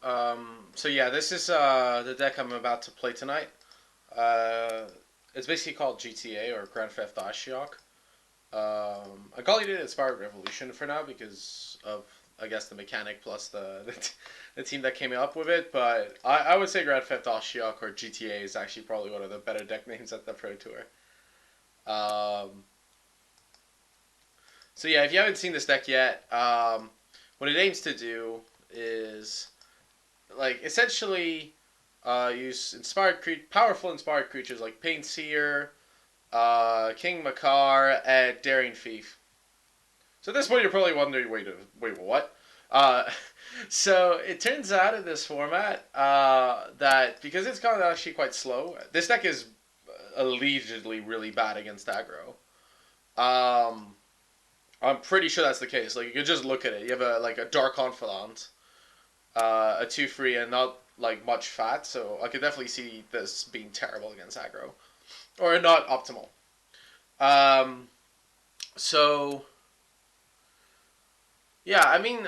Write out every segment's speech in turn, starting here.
So yeah, this is the deck I'm about to play tonight. Uh, it's basically called GTA or Grand Theft Ashiok. I call it Inspired Revolution for now because of I guess the mechanic plus the team that came up with it. But I would say Grand Theft Ashiok or GTA is actually probably one of the better deck names at the Pro Tour. Um, so yeah, if you haven't seen this deck yet, what it aims to do is like essentially use powerful inspired creatures like Pain Seer, King Makar, and Daring Thief. So at this point, you're probably wondering, wait, what? Uh, so it turns out in this format that because it's gone actually quite slow, this deck is allegedly really bad against aggro. Um, I'm pretty sure that's the case. Like you can just look at it. You have a Dark Confidant, a 2-3, and not like much fat. So I could definitely see this being terrible against aggro, or not optimal. Um, so yeah, I mean,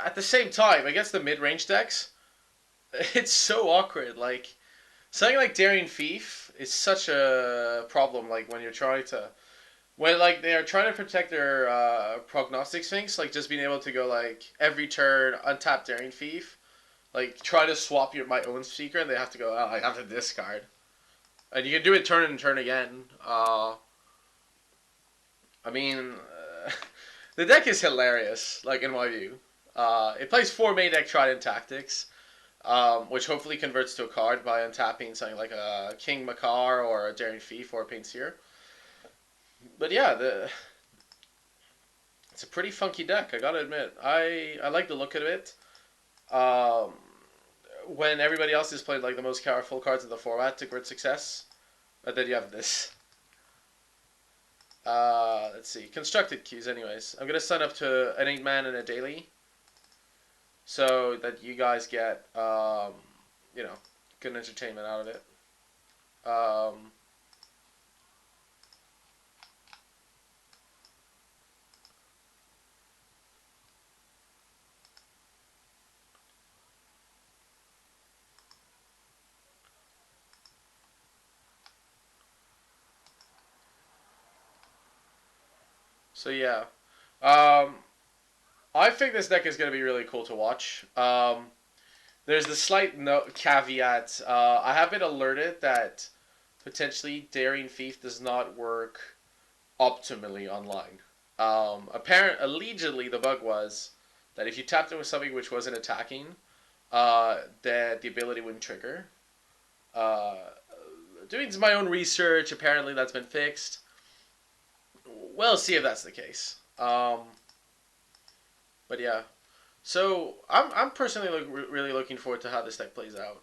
at the same time, against the mid range decks, it's so awkward. Like something like Daring Thief is such a problem. Like when like they are trying to protect their prognostic sphinx, like just being able to go like every turn untap Daring Thief, like try to swap my own seeker, and they have to go. Oh, I have to discard, and you can do it turn and turn again. I mean, the deck is hilarious. Like in my view, it plays 4 main deck Trident Tactics, which hopefully converts to a card by untapping something like a King Makar or a Daring Thief or a Pain Seer. But yeah, it's a pretty funky deck. I gotta admit, I like the look of it. Um, when everybody else has played like the most powerful cards in the format to great success, but then you have this. Let's see. Constructed queues, anyways. I'm going to sign up to an 8 man and a daily so that you guys get, you know, good entertainment out of it. Um, so, yeah. Um, I think this deck is going to be really cool to watch. There's the slight caveat. I have been alerted that potentially Daring Thief does not work optimally online. Allegedly, the bug was that if you tapped it with something which wasn't attacking, that the ability wouldn't trigger. Uh, Doing my own research, apparently that's been fixed. We'll see if that's the case. But yeah, so I'm personally really looking forward to how this deck plays out.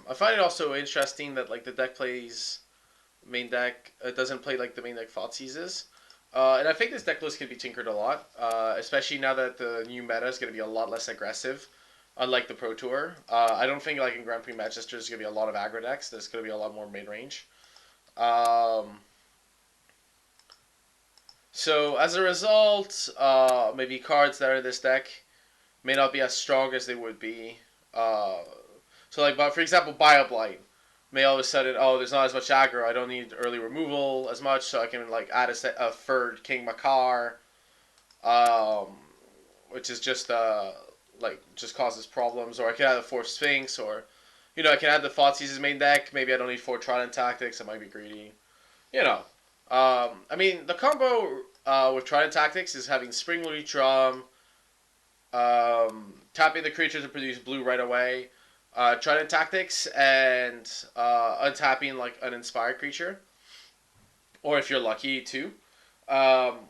I find it also interesting that like the deck plays main deck. It doesn't play like the main deck Thoughtseizes. And I think this deck list can be tinkered a lot, especially now that the new meta is going to be a lot less aggressive, unlike the Pro Tour. I don't think like in Grand Prix Manchester there's going to be a lot of aggro decks. There's going to be a lot more mid range. Um, so as a result, maybe cards that are in this deck may not be as strong as they would be. Uh, so like, but for example, Bioblight may all of a sudden, oh, there's not as much aggro. I don't need early removal as much, so I can like add a third King Makar, um, which is just like just causes problems. Or I can add a fourth Sphinx, or I can add the Thoughtseizes main deck. Maybe I don't need 4 Trident Tactics. I might be greedy. You know, I mean the combo with Trident Tactics is having Spring Leech Drum, tapping the creature to produce blue right away, Trident Tactics, and untapping like an inspired creature, or if you're lucky too. Um,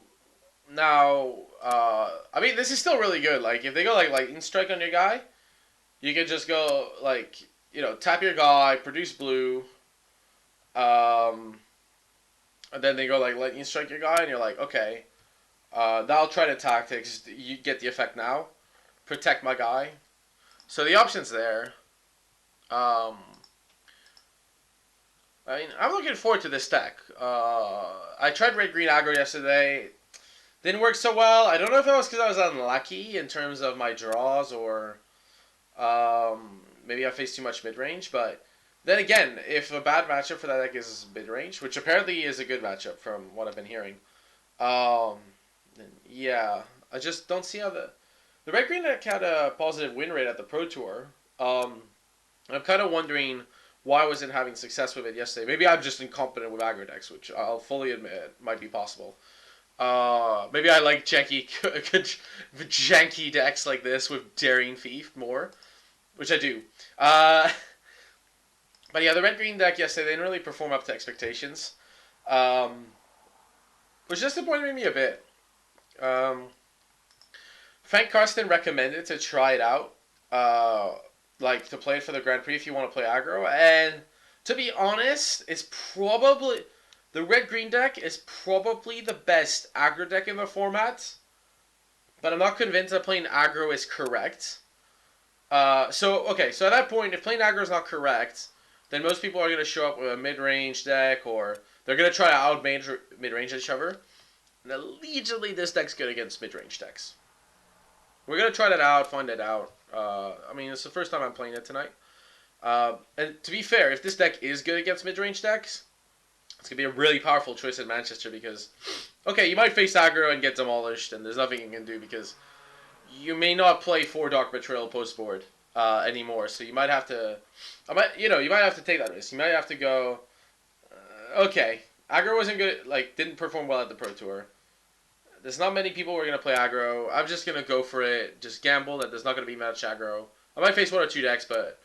Now, I mean, this is still really good. Like, if they go like Lightning Strike on your guy, you can just go like tap your guy, produce blue, um, and then they go like Lightning Strike your guy, and you're like, okay, that'll try to tactics. You get the effect now. Protect my guy. So the options there. Um, I mean, I'm looking forward to this deck. I tried red green aggro yesterday. Didn't work so well. I don't know if that was because I was unlucky in terms of my draws or maybe I faced too much mid range. But then again, if a bad matchup for that deck is mid range, which apparently is a good matchup from what I've been hearing, um, then yeah, I just don't see how the red green deck had a positive win rate at the Pro Tour. Um, I'm kind of wondering why I wasn't having success with it yesterday. Maybe I'm just incompetent with aggro decks, which I'll fully admit might be possible. Maybe I like janky decks like this with Daring Thief more, which I do. Uh, but yeah, the red green deck yesterday didn't really perform up to expectations, um, which disappointed me a bit. Um, Frank Karsten recommended to try it out, uh, like to play it for the Grand Prix if you want to play aggro. And to be honest, it's probably the red green deck is probably the best aggro deck in the format. But I'm not convinced that playing aggro is correct. So at that point, if playing aggro is not correct, then most people are going to show up with a mid-range deck, or they're going to try to out mid-range each other. And allegedly, this deck's good against mid-range decks. We're going to try that out, find it out. I mean, it's the first time I'm playing it tonight. And to be fair, if this deck is good against mid-range decks, it's going to be a really powerful choice in Manchester because, okay, you might face aggro and get demolished, and there's nothing you can do because you may not play 4 Dark Betrayal post board anymore. So you might have to, you might have to take that risk. You might have to go, okay, aggro wasn't good, like didn't perform well at the Pro Tour. There's not many people who are gonna play aggro. I'm just gonna go for it. Just gamble that there's not gonna be much aggro. I might face 1 or 2 decks, but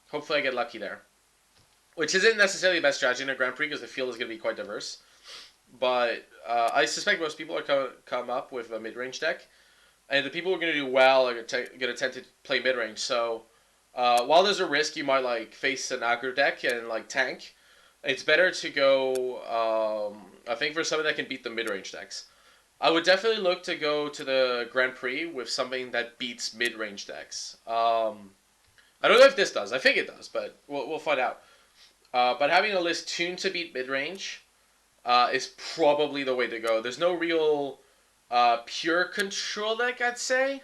hopefully I get lucky there. Which isn't necessarily the best strategy in a Grand Prix because the field is gonna be quite diverse. But I suspect most people are come up with a mid range deck. And the people who are going to do well are going to tend to play mid range. So while there's a risk you might like face an aggro deck and like tank, it's better to go. I think for something that can beat the mid range decks, I would definitely look to go to the Grand Prix with something that beats mid range decks. I don't know if this does. I think it does, but we'll find out. But having a list tuned to beat mid range is probably the way to go. There's no real pure control deck, I'd say,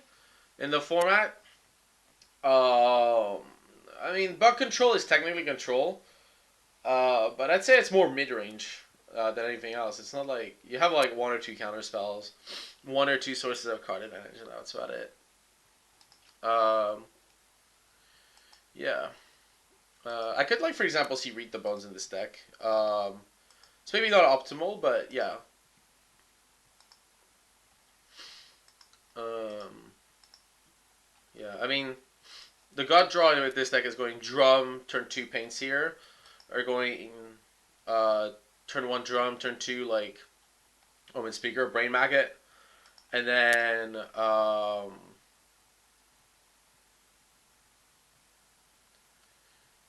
in the format. I mean, bug control is technically control, but I'd say it's more mid range than anything else. It's not like you have like 1 or 2 counter spells, 1 or 2 sources of card advantage, and that's about it. Um, yeah. I could like, for example, see Read the Bones in this deck. It's maybe not optimal, but yeah. Um, yeah, I mean, the God draw with this deck is going Drum, turn 2 Pain Seer, or going uh, turn 1 Drum, turn 2 like Omen Speaker, Brain Maggot, and then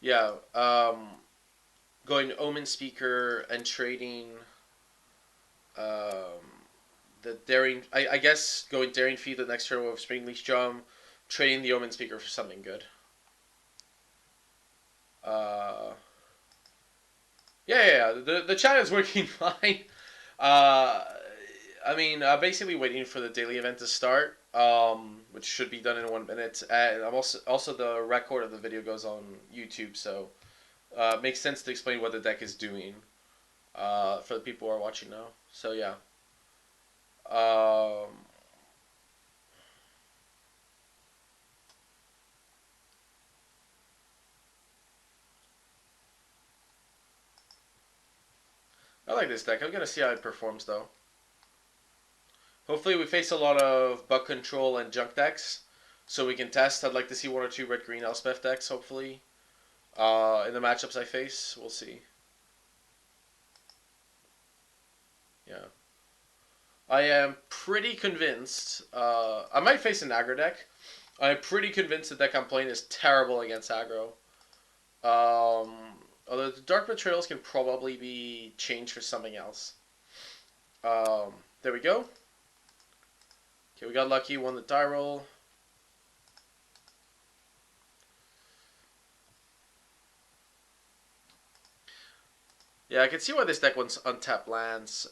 yeah, going Omen Speaker and trading um, the Daring. I guess going Daring Feed the next turn with Springleaf Drum, trading the Omen Speaker for something good. Uh, yeah. The chat is working fine. Uh, I mean, basically waiting for the daily event to start, which should be done in 1 minute. And I'm also the record of the video goes on YouTube, so it makes sense to explain what the deck is doing for the people who are watching now. So yeah. Um, I like this deck. I'm gonna see how it performs though. Hopefully we face a lot of bug control and junk decks, so we can test. I'd like to see 1 or 2 red green Elspeth decks. Hopefully, in the matchups I face, we'll see. Yeah, I am pretty convinced. I might face an aggro deck. I'm pretty convinced the deck I'm playing is terrible against aggro. Although the Dark Betrayals can probably be changed for something else. There we go. Okay, we got lucky, won the die roll. Yeah, I can see why this deck wants untapped lands.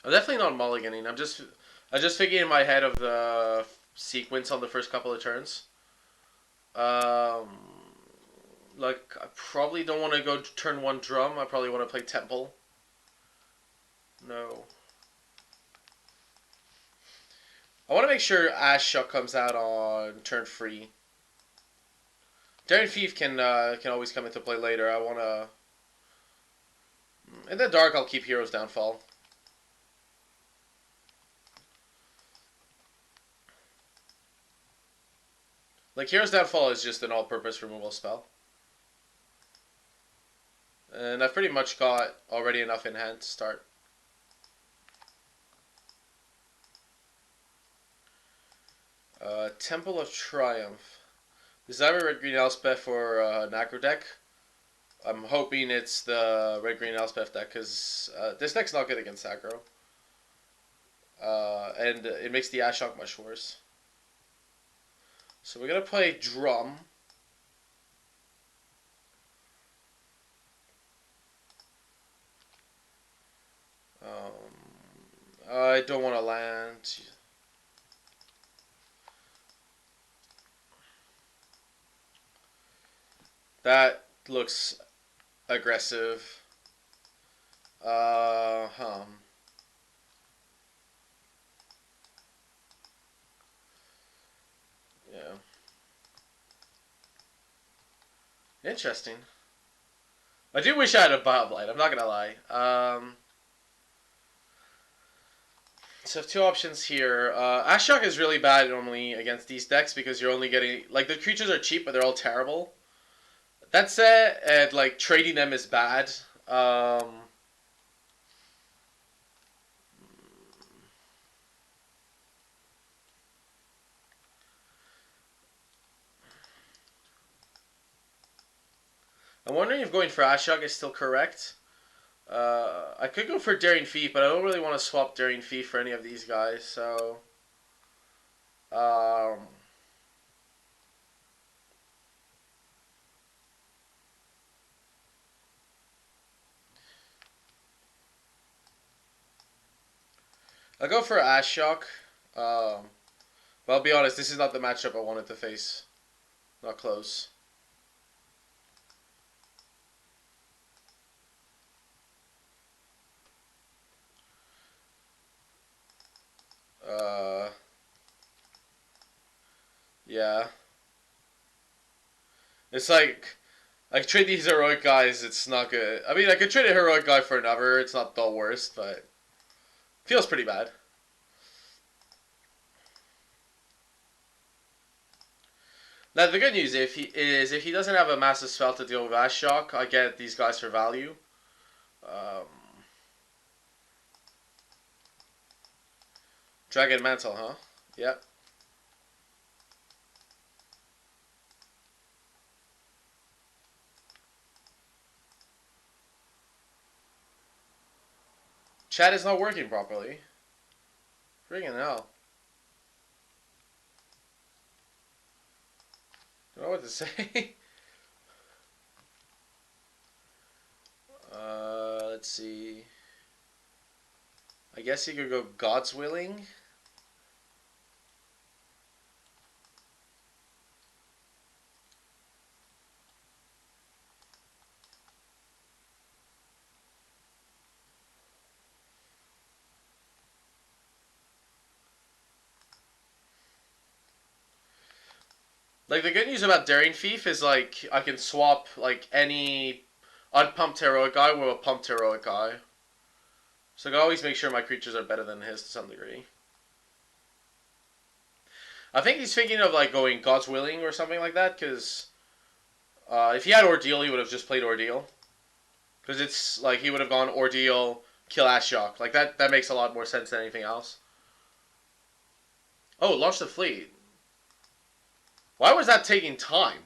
I'm definitely not mulliganing. I'm just thinking in my head of the sequence on the first couple of turns. Um, like I probably don't want to go turn one drum. I probably want to play temple. No. I want to make sure Ash Shuck comes out on turn 3. Daring Thief can always come into play later. I want to. In the dark, I'll keep Hero's Downfall. Like Hero's Downfall is just an all-purpose removal spell, and I've pretty much got already enough in hand to start. Temple of Triumph. Is that a red green Elspeth for an aggro deck? I'm hoping it's the red green Elspeth deck because this deck's not good against aggro. And it makes the Ashok much worse. So we're gonna play drum. I don't want to land. That looks aggressive. Huh. Yeah. Interesting. I do wish I had a Bioblight, I'm not gonna lie. So I have two options here. Ashok is really bad normally against these decks because you're only getting... Like, the creatures are cheap, but they're all terrible. That said, like, trading them is bad. I'm wondering if going for Ashok is still correct. I could go for Daring Thief, but I don't really want to swap Daring Thief for any of these guys, so... I'll go for Ashok. But I'll be honest, this is not the matchup I wanted to face. Not close. Yeah. It's like... I trade these heroic guys, it's not good. I mean, I could trade a heroic guy for another, it's not the worst, but... Feels pretty bad. Now, the good news if he doesn't have a massive spell to deal with Ashok, I get these guys for value. Dragon Mantle, huh? Yep. Chat is not working properly. Friggin' hell. Don't know what to say. Let's see. I guess you could go God's Willing. Like, the good news about Daring Thief is, like, I can swap, like, any unpumped heroic guy with a pumped heroic guy. So I can always make sure my creatures are better than his to some degree. I think he's thinking of, like, going God's Willing or something like that, because if he had Ordeal, he would have just played Ordeal. Because it's, like, he would have gone Ordeal, kill Ashok. Like, that makes a lot more sense than anything else. Oh, launch the fleet. Why was that taking time?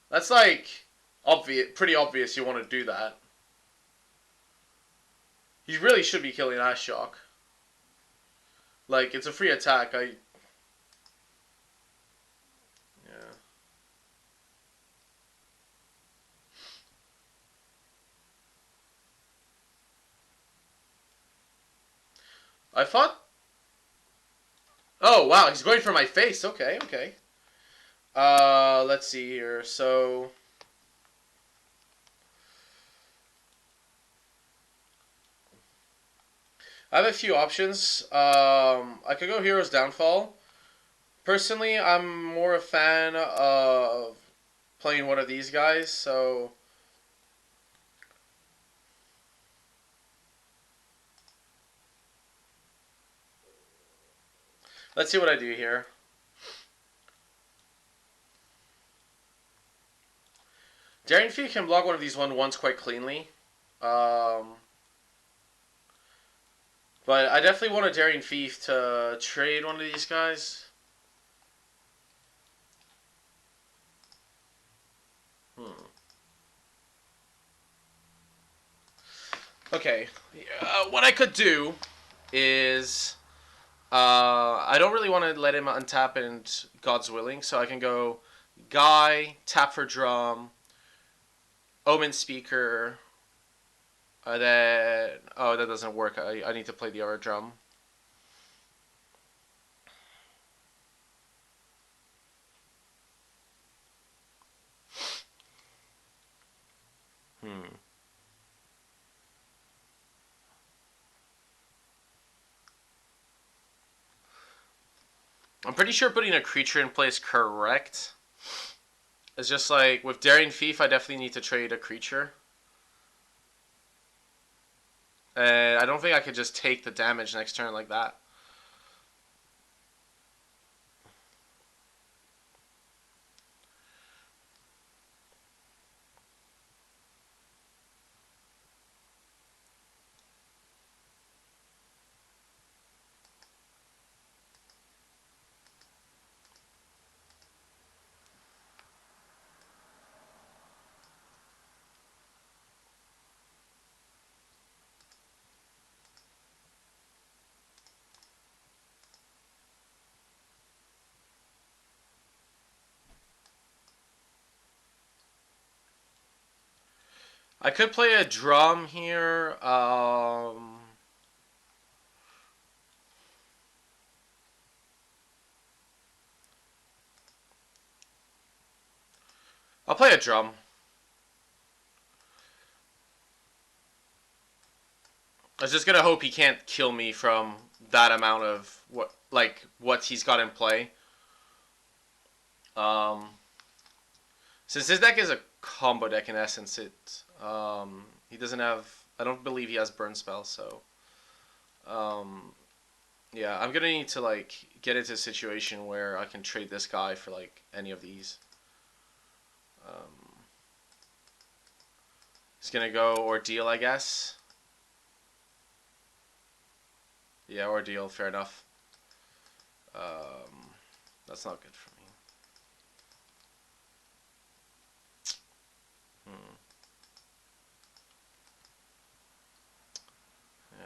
That's, like, pretty obvious you want to do that. You really should be killing Ashok. Like, it's a free attack. Yeah. I thought. Oh wow, he's going for my face. Okay, okay. Let's see here. So I have a few options. I could go Hero's Downfall. Personally, I'm more a fan of playing one of these guys. So let's see what I do here. Daring Thief can block one of these once quite cleanly. Um, but I definitely want a Daring Thief to trade one of these guys. Hmm. Okay. What I could do is I don't really want to let him untap and God's Willing, so I can go Guy, tap for drum, Omen Speaker. Then oh, that doesn't work. I need to play the other drum. Hmm. I'm pretty sure putting a creature in play is correct. It's just like with Daring Thief, I definitely need to trade a creature. And I don't think I could just take the damage next turn like that. I could play a drum here. I'll play a drum. I was just gonna hope he can't kill me from that amount of what he's got in play. Um, since his deck is a combo deck in essence, he doesn't have. I don't believe he has burn spells, so um, yeah, I'm gonna need to like get into a situation where I can trade this guy for like any of these. Um, he's gonna go Ordeal, I guess. Yeah, Ordeal, fair enough. Um, that's not good for me. Hmm. Yeah.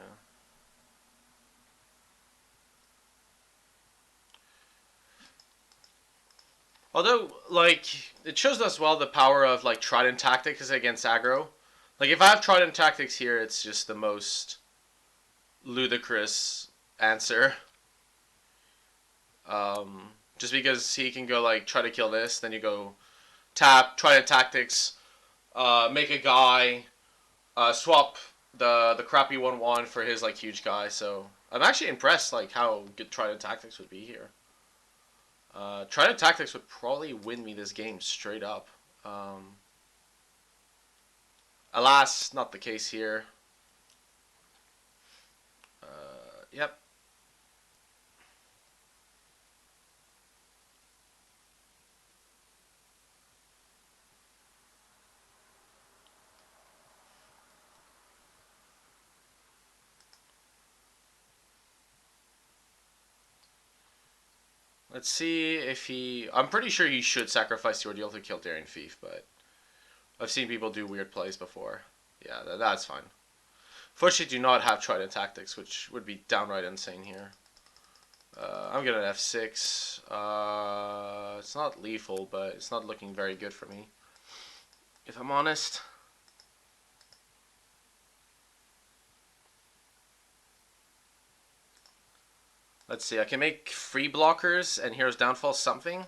Although, like, it shows us well the power of like Trident Tactics against aggro. Like, if I have Trident Tactics here, it's just the most ludicrous answer. Just because he can go like try to kill this, then you go tap, Trident Tactics, make a guy, swap the crappy 1/1 for his like huge guy. So I'm actually impressed like how good Trident Tactics would be here. Trident Tactics would probably win me this game straight up. Um, Alas, not the case here. Yep. Let's see if he. I'm pretty sure he should sacrifice the Ordeal to kill Daring Thief, but I've seen people do weird plays before. Yeah, that's fine. Fortunately, do not have Trident Tactics, which would be downright insane here. I'm gonna F6. It's not lethal, but it's not looking very good for me, if I'm honest. Let's see. I can make free blockers and Hero's Downfall something.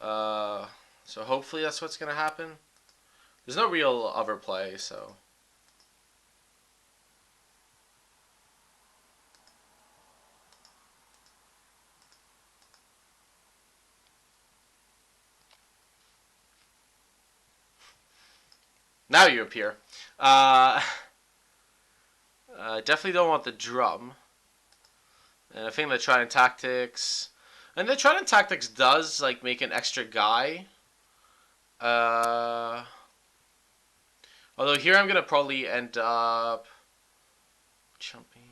So hopefully that's what's gonna happen. There's no real overplay, so. Now you appear. I definitely don't want the drum. And I think the Trident Tactics. And the Trident Tactics does, like, make an extra guy. Although here I'm going to probably end up jumping.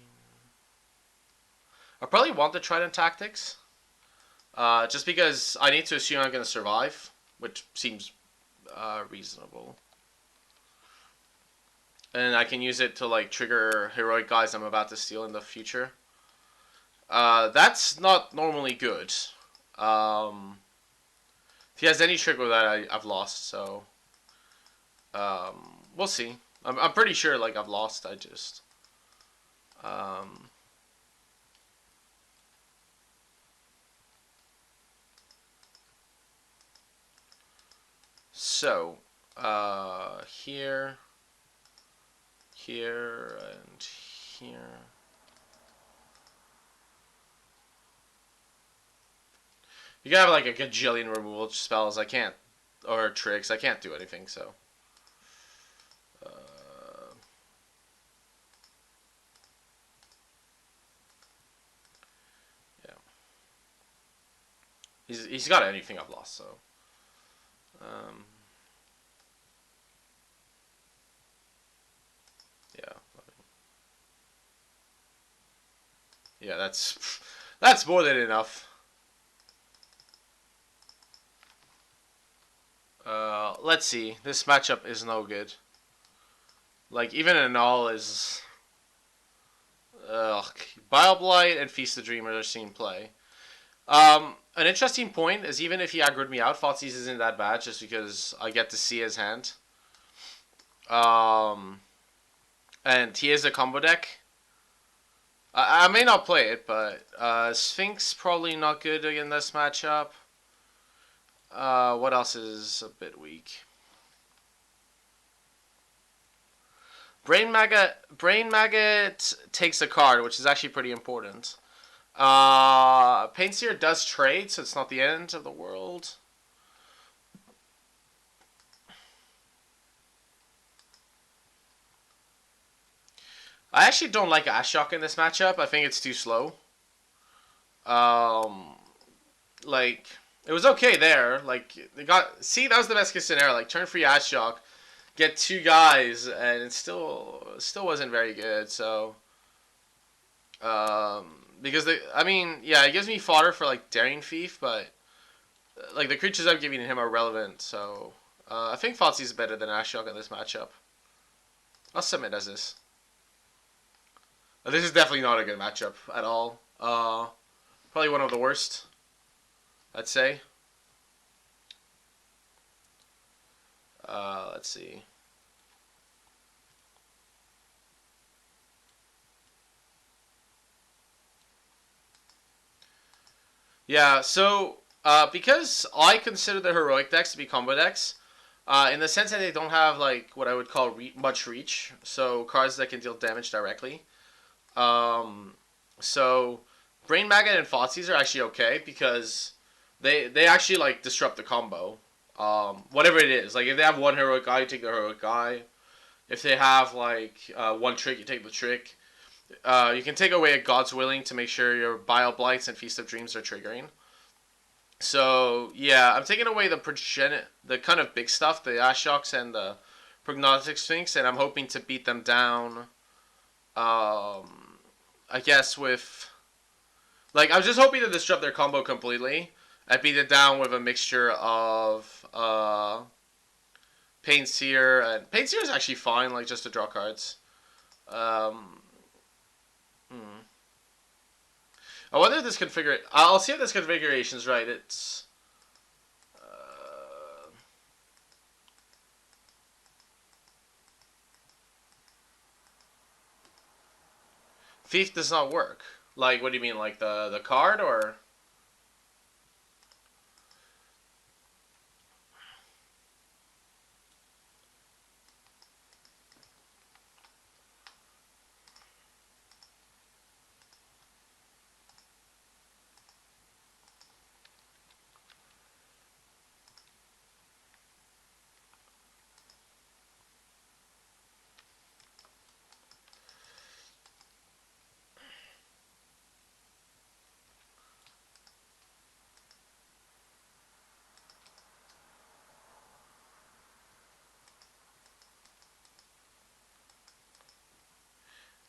I probably want the Trident Tactics. Just because I need to assume I'm going to survive. Which seems reasonable. And I can use it to, like, trigger heroic guys I'm about to steal in the future. That's not normally good. If he has any trick with that, I've lost, so... we'll see. I'm pretty sure, like, I've lost, I just... So, here... Here, and here... You can have like a gajillion removal spells. I can't, or tricks. I can't do anything. So, yeah, he's got anything I've lost. So, yeah, yeah. That's more than enough. Let's see. This matchup is no good. Like, even an all is... Ugh. Bile Blight and Feast the Dreamer are seen play. An interesting point is even if he aggroed me out, Thoughtseize isn't that bad just because I get to see his hand. And he is a combo deck. I may not play it, but Sphinx probably not good in this matchup. What else is a bit weak? Brain Maggot takes a card, which is actually pretty important. Painseer does trade, so it's not the end of the world. I actually don't like Ashiok in this matchup. I think it's too slow. Like, it was okay there. Like, they got... See, that was the best case scenario. Like, turn free Ashiok, get two guys, and it still wasn't very good, so... because, I mean, yeah, it gives me fodder for, like, Daring Thief, but... Like, the creatures I'm giving him are relevant, so... I think Thoughtseize is better than Ashiok in this matchup. I'll submit as this. This is definitely not a good matchup at all. Probably one of the worst, I'd say. Let's see. Yeah, so because I consider the heroic decks to be combo decks, in the sense that they don't have like what I would call much reach, so cards that can deal damage directly. So Brain Maggot and Thoughtseize are actually okay because they actually like disrupt the combo. Whatever it is, like if they have one heroic guy, you take the heroic guy. If they have like one trick, you take the trick. You can take away a God's Willing to make sure your Bile Blights and Feast of Dreams are triggering. So yeah, I'm taking away the kind of big stuff, the Ashocks and the Prognostic Sphinx, and I'm hoping to beat them down. I guess with like I was just hoping to disrupt their combo completely. I beat it down with a mixture of Painseer, and Painseer is actually fine, like just to draw cards. I wonder if this configuration... I'll see if this configuration's right. It's... Thief does not work. Like, what do you mean? Like the card or?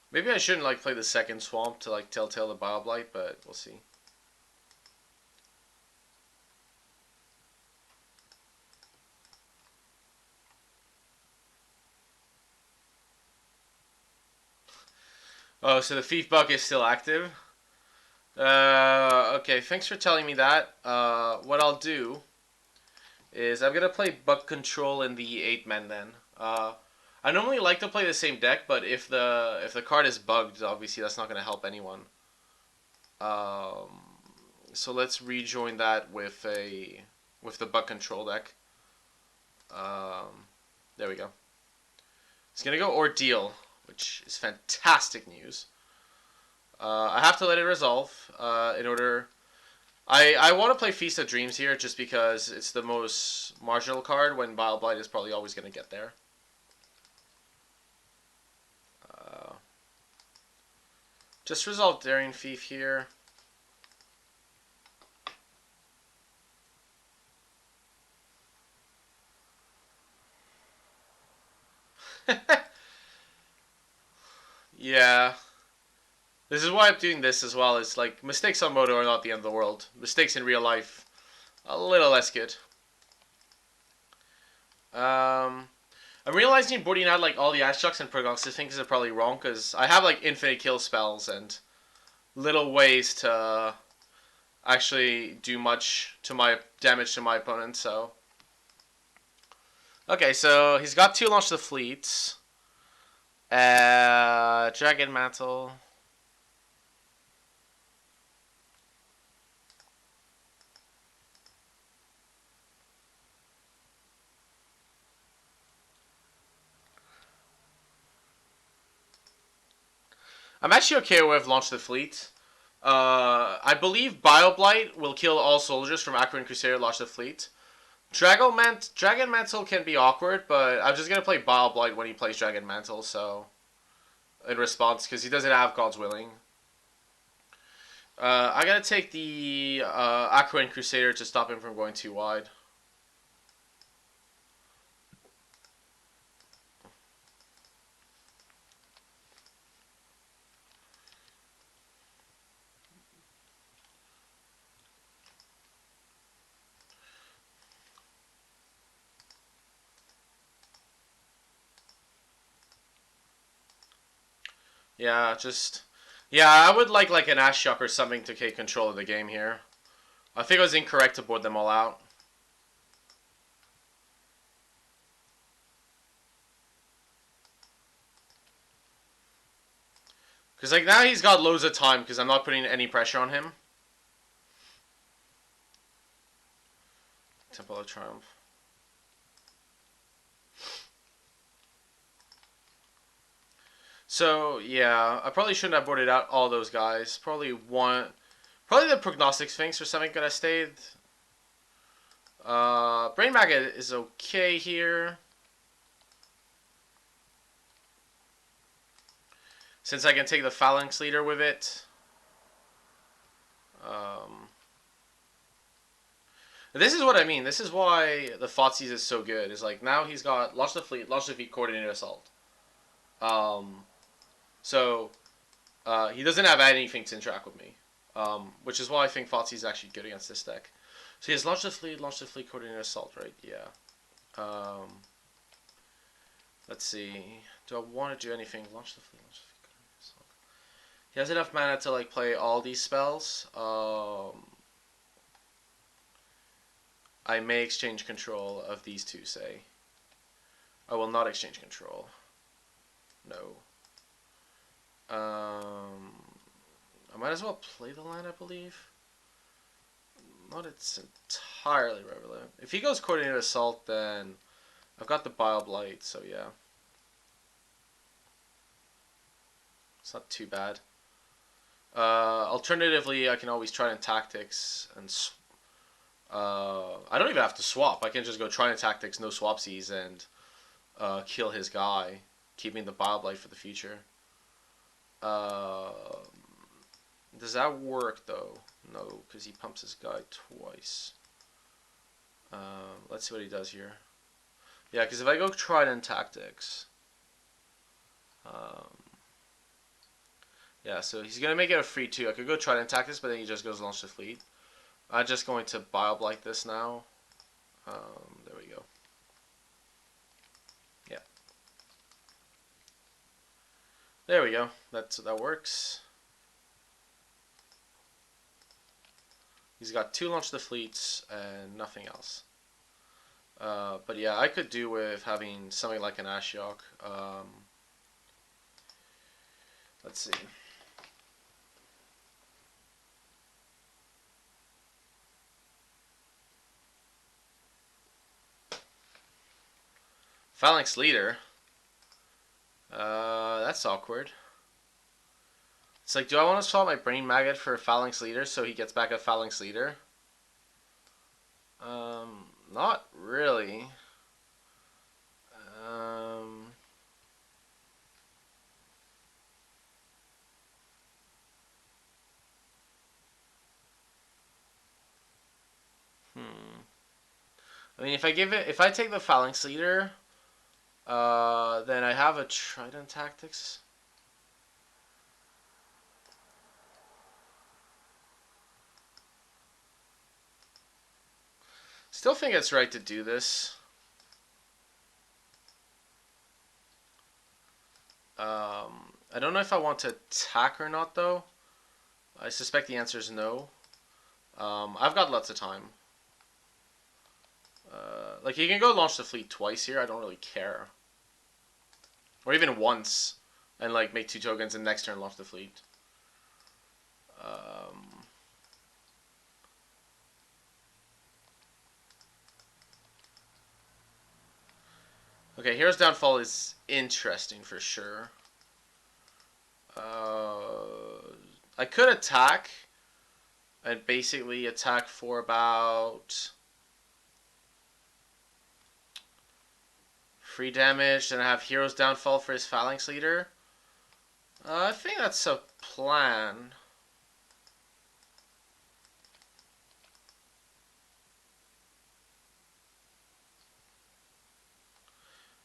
Maybe I shouldn't like play the second swamp to like telltale the Bioblight, but we'll see. Oh, so the thief bug is still active. Okay, thanks for telling me that. What I'll do is I'm gonna play bug control in the 8 men then. I normally like to play the same deck, but if the card is bugged, obviously that's not gonna help anyone. Um, so let's rejoin that with the bug control deck. There we go. It's gonna go Ordeal, which is fantastic news. I have to let it resolve in order. I want to play Feast of Dreams here just because it's the most marginal card when Bile Blight is probably always going to get there. Uh, just resolve Daring Thief here. Yeah. This is why I'm doing this as well. Is like mistakes on Moto are not the end of the world. Mistakes in real life, a little less good. I'm realizing boarding out like all the Ashjocks and prognostic things are probably wrong because I have like infinite kill spells and little ways to actually do much to my damage to my opponent. So okay, so he's got 2 launch the fleet. Dragon Mantle. I'm actually okay with launch the fleet. I believe Bioblight will kill all soldiers from Aquarian Crusader launch the fleet. Dragon Mantle can be awkward, but I'm just gonna play Bioblight when he plays Dragon Mantle. So in response, because he doesn't have God's Willing. I gotta take the Aquarian Crusader to stop him from going too wide. Yeah, just I would like an Ashok or something to take control of the game here. I think it was incorrect to board them all out. Because like now he's got loads of time because I'm not putting any pressure on him. Temple of Triumph. So yeah, I probably shouldn't have boarded out all those guys. Probably the Prognostic Sphinx or something could have stayed. Brain Maggot is okay here. Since I can take the Phalanx Leader with it. This is what I mean. This is why the Thoughtseize is so good. Is like now he's got Launch the Fleet, Coordinated Assault. So he doesn't have anything to interact with me. Which is why I think Thoughtseize is actually good against this deck. So he has Launch the Fleet, Coordinated Assault, right? Yeah. Let's see. Do I want to do anything? Launch the Fleet, Coordinated Assault. He has enough mana to like play all these spells. I may exchange control of these two, say. I will not exchange control. No. I I might as well play the land, I believe. Not it's entirely relevant. If he goes Coordinated Assault, then I've got the Bile Blight, so yeah. It's not too bad. Alternatively, I can always Trident Tactics and I don't even have to swap. I can just go Trident Tactics, no swapsies, and kill his guy, keeping the Bile Blight for the future. Does that work though? No, because he pumps his guy twice. Let's see what he does here. Yeah, because if I go Trident Tactics, yeah, so he's gonna make it a free 2. I could go Trident Tactics, but then he just goes Launch the Fleet. I'm just going to Bile Blight this now. There we go. Yeah. There we go. That works. He's got 2 Launch the Fleets and nothing else. But yeah, I could do with having something like an Ashiok. Let's see. Phalanx Leader. That's awkward. It's like, do I want to swap my Brain Maggot for a Phalanx Leader so he gets back a Phalanx Leader? Not really. I mean, if I take the Phalanx Leader, then I have a Trident Tactics. Still think it's right to do this. I don't know if I want to attack or not, though. I suspect the answer is no. I've got lots of time. Like, you can go Launch the Fleet twice here. I don't really care. Or even once. And, like, make 2 tokens and next turn Launch the Fleet. Okay, Hero's Downfall is interesting for sure. I could attack. And basically attack for about 3 damage, and I have Hero's Downfall for his Phalanx Leader. I think that's a plan.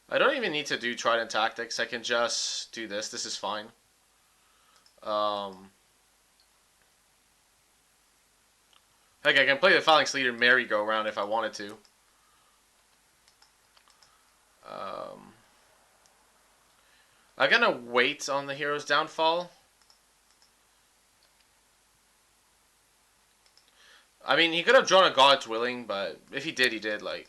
I don't even need to do Trident Tactics. I can just do this. This is fine. Heck, I can play the Phalanx Leader merry-go-round if I wanted to. I'm gonna wait on the Hero's Downfall. I mean, he could have drawn a God's Willing, but if he did, he did, like...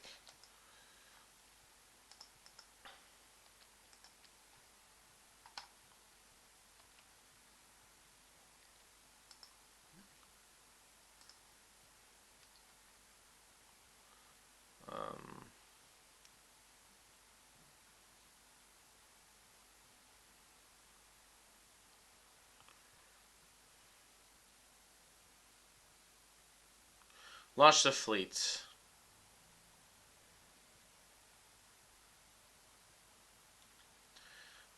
Launch the Fleet.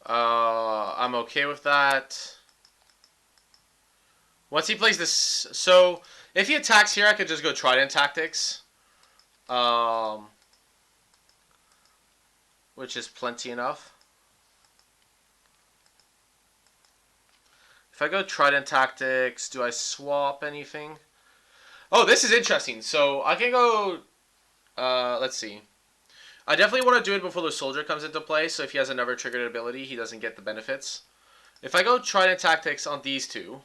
I'm okay with that. Once he plays this... So, if he attacks here, I could just go Trident Tactics. Which is plenty enough. If I go Trident Tactics, do I swap anything? Oh, this is interesting. So, I can go... let's see. I definitely want to do it before the Soldier comes into play, so if he has another triggered ability, he doesn't get the benefits. If I go Trident Tactics on these two,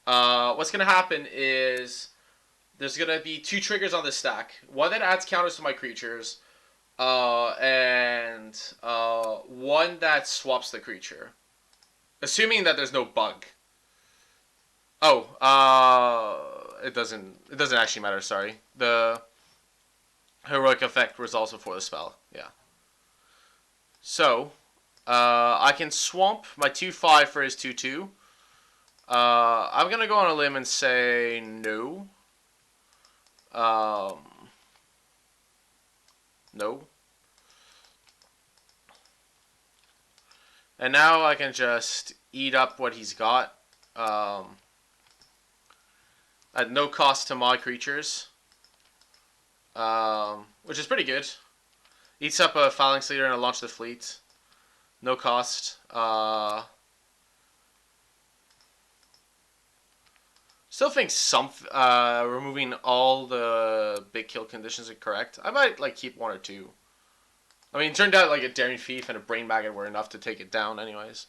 what's going to happen is there's going to be 2 triggers on this stack. One that adds counters to my creatures, and one that swaps the creature. Assuming that there's no bug. Oh, it doesn't actually matter. Sorry, the heroic effect results before the spell. Yeah. So, I can swamp my 2/5 for his 2/2. I'm gonna go on a limb and say no. Um, no. And now I can just eat up what he's got. Um, at no cost to my creatures. Which is pretty good. Eats up a Phalanx Leader and a Launch the Fleet. No cost. Still think removing all the big kill conditions are correct. I might like keep one or two. I mean, it turned out like a Daring Thief and a Brain Maggot were enough to take it down anyways.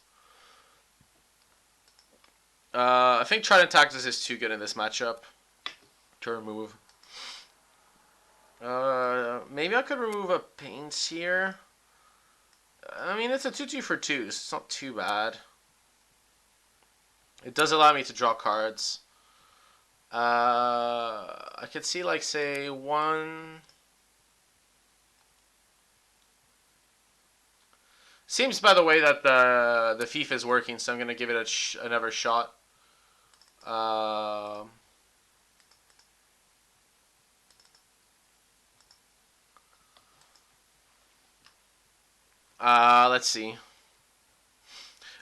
I think Trident Tactics is too good in this matchup to remove. Maybe I could remove a Pains here. I mean, it's a 2/2 for 2, so it's not too bad. It does allow me to draw cards. I could see, like, say, one... Seems, by the way, that the thief is working, so I'm going to give it another shot. Let's see.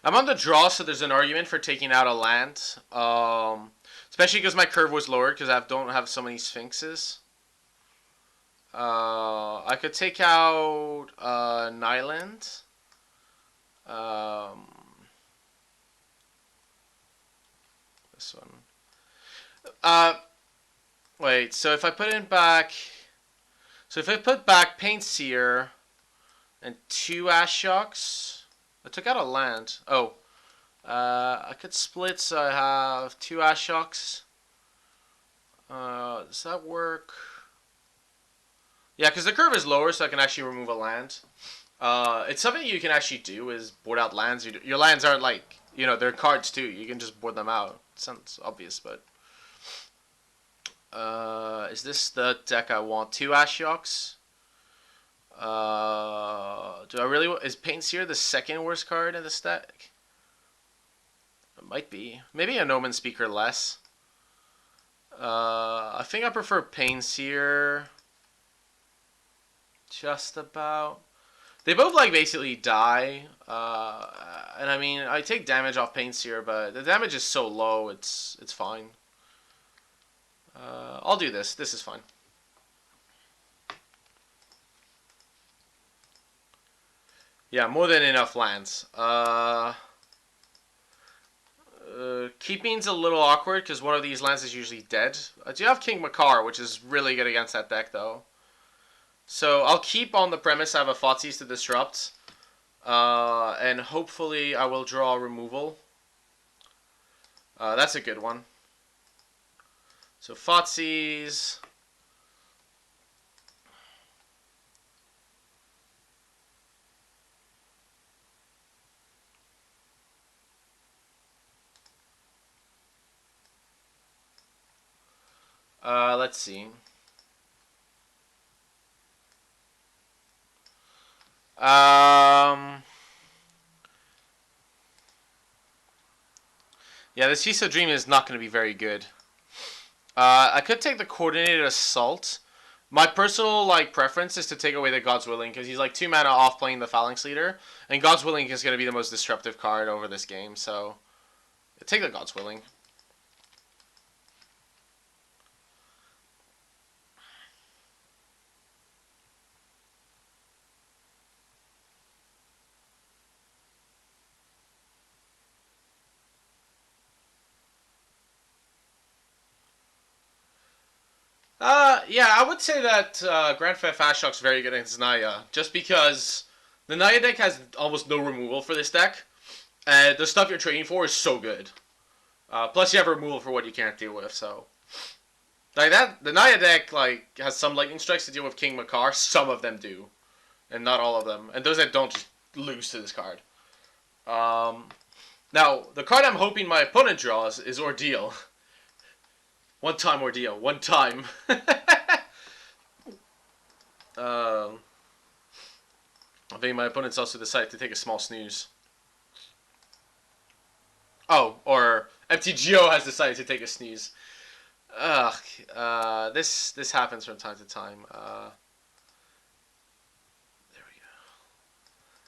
I'm on the draw, so there's an argument for taking out a land. Especially because my curve was lowered, because I don't have so many Sphinxes. I could take out an island. This one. Wait, so if I put in back... So if I put back Paint Seer and 2 Ashocks... I took out a land. Oh. I could split, so I have 2 Ashocks. Does that work? Yeah, because the curve is lower, so I can actually remove a land. It's something you can actually do, is board out lands. Your lands aren't like, you know, they're cards too. You can just board them out. It sounds obvious, but... is this the deck I want? 2 Ashocks? Do I really want... Is Paint Seer the second worst card in this deck? It might be. Maybe a Nomen Speaker less. I think I prefer Pain Seer. Just about. They both like basically die. And I mean, I take damage off Pain Seer, but the damage is so low, it's fine. I'll do this. This is fine. Yeah, more than enough lands. Keeping's a little awkward because one of these lands is usually dead. I do have King Makar, which is really good against that deck, though. So I'll keep on the premise I have a Thoughtseize to disrupt. And hopefully I will draw removal. That's a good one. So Thoughtseize. Let's see. Yeah, this Feast of Dream is not going to be very good. I could take the Coordinated Assault. My personal preference is to take away the God's Willing, because he's 2 mana off playing the Phalanx Leader, and God's Willing is going to be the most disruptive card over this game, so take the God's Willing. Yeah, I would say that Grand Theft Ashok's very good against Naya, just because the Naya deck has almost no removal for this deck, and the stuff you're trading for is so good. Plus, you have removal for what you can't deal with, so... the Naya deck, has some Lightning Strikes to deal with King Makar. Some of them do, and not all of them. And those that don't just lose to this card. Now, the card I'm hoping my opponent draws is Ordeal. One time Ordeal. One time. I think my opponent's also decided to take a small snooze. Oh, or MTGO has decided to take a sneeze. Ugh. This happens from time to time. There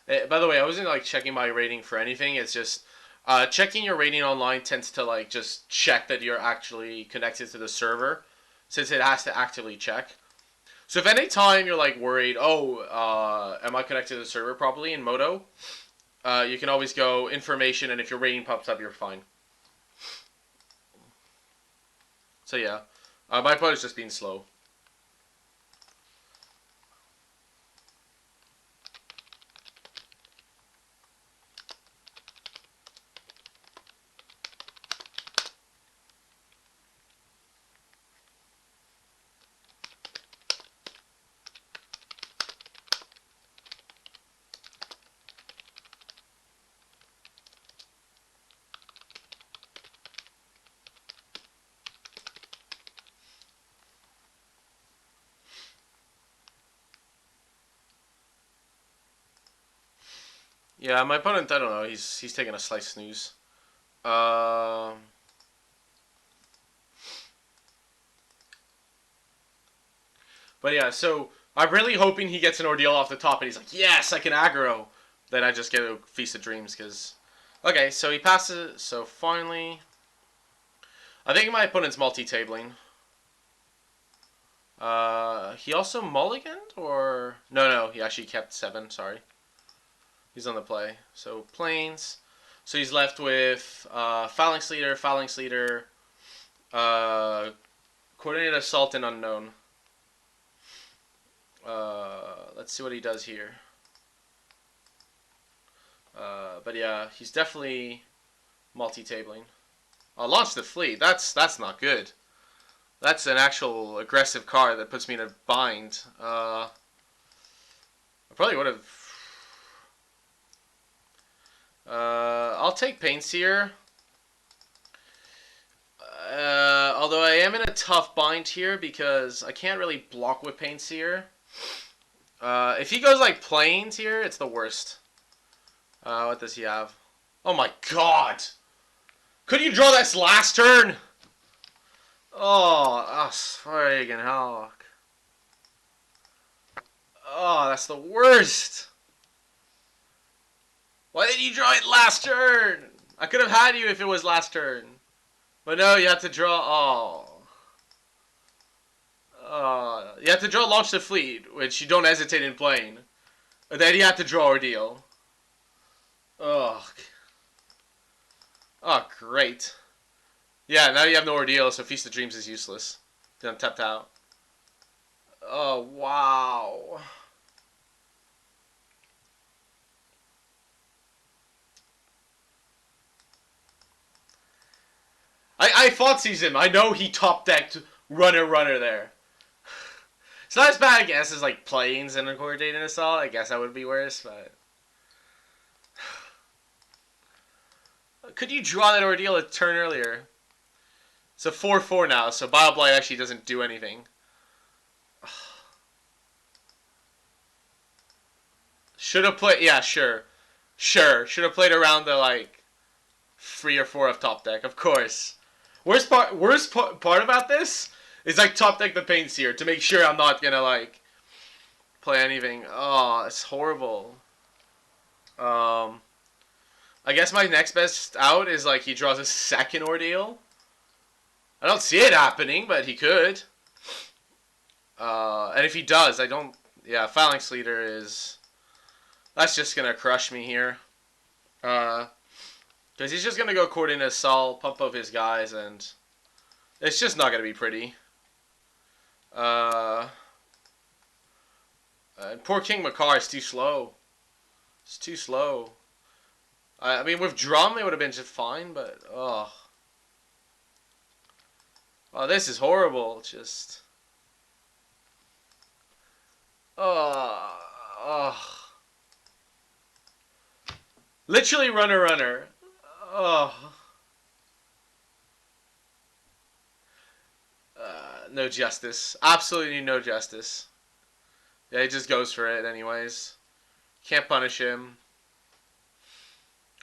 we go. By the way, I wasn't like checking my rating for anything. It's just checking your rating online tends to like just check that you're actually connected to the server, since it has to actively check. So if any time you're like worried, oh, am I connected to the server properly in Moto? You can always go information, and if your rating pops up, you're fine. So yeah, my opponent's just being slow. Yeah, my opponent, I don't know, he's taking a slight snooze. But yeah, so I'm really hoping he gets an Ordeal off the top and he's like, yes, I can aggro. Then I just get a Feast of Dreams because... Okay, so he passes. So finally... I think my opponent's multi-tabling. He also mulliganed? Or... No, he actually kept 7, sorry. He's on the play. So planes. So he's left with Phalanx Leader, Coordinated Assault, and Unknown. Let's see what he does here. But yeah, he's definitely multi-tabling. Launch the Fleet. That's not good. That's an actual aggressive card that puts me in a bind. I probably would have... I'll take Painseer. Although I am in a tough bind here because I can't really block with Painseer. If he goes like Plains here, it's the worst. What does he have? Oh my god! Could you draw this last turn? Oh, friggin' hell. Oh, that's the worst. Why didn't you draw it last turn? I could have had you if it was last turn. But no, you have to draw... you have to draw Launch the Fleet, which you don't hesitate in playing. And then you have to draw Ordeal. Ugh. Oh, great. Yeah, now you have no Ordeal, so Feast of Dreams is useless. Because I'm tapped out. Oh, wow. I fought him. I know he top decked runner there. It's not as bad, I guess, as like Plains and a Coordinated Assault. I guess that would be worse, but... Could you draw that Ordeal a turn earlier? It's a 4-4 now, so Bile actually doesn't do anything. Should have played... Yeah, sure. Should have played around the, like, 3 or 4 of top deck, of course. Worst part about this is like top deck the Painseer to make sure I'm not gonna, like, play anything. Oh, it's horrible. I guess my next best out is like he draws a second Ordeal. I don't see it happening, but he could. And if he does, I don't... Yeah, Phalanx Leader is... That's just going to crush me here. Because he's just going to go Coordinated Assault, pump up his guys, and... It's just not going to be pretty. And poor King Makar is too slow. It's too slow. I mean, with Drum, it would have been just fine, but... Oh, this is horrible. Just... Literally runner. Oh. No justice. Absolutely no justice. Yeah, he just goes for it anyways. Can't punish him.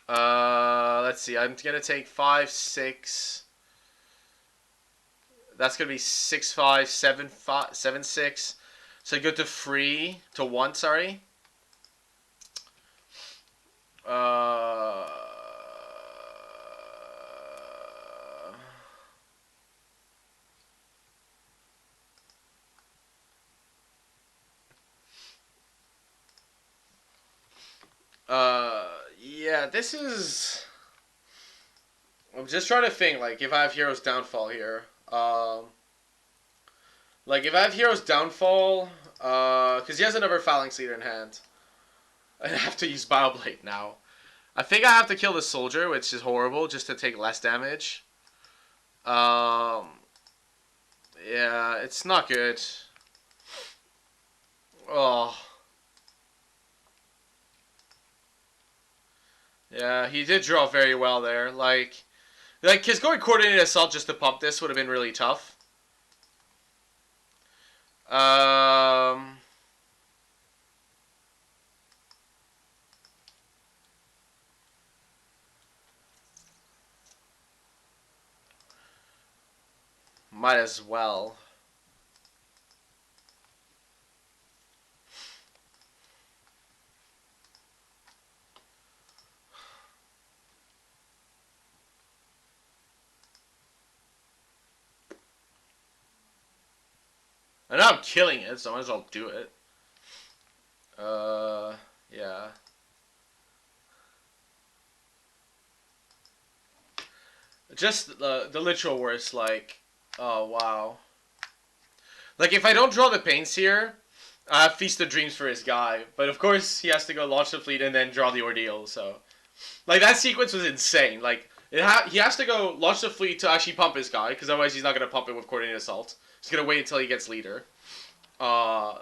Let's see. I'm gonna take 5, 6. That's gonna be 6, 5, 7, 5, 7, 6. So I go to 3 to 1. Sorry. Uh. Yeah, this is. I'm just trying to think, like, if I have Hero's Downfall here. Like, if I have Hero's Downfall, because he has another Phalanx Leader in hand. I have to use Bioblade now. I think I have to kill the Soldier, which is horrible, just to take less damage. Um, yeah, it's not good. Oh. Yeah, he did draw very well there. Like his going Coordinated Assault just to pump this would have been really tough. Um, might as well. I know I'm killing it, so I might as well do it. Yeah. Just the literal worst, like, oh, wow. Like, if I don't draw the Pains here, I have Feast of Dreams for his guy. But, of course, he has to go launch the fleet and then draw the Ordeal, so. Like, that sequence was insane. Like, he has to go launch the fleet to actually pump his guy, because otherwise he's not going to pump it with Coordinated Assault. He's going to wait until he gets leader. Uh,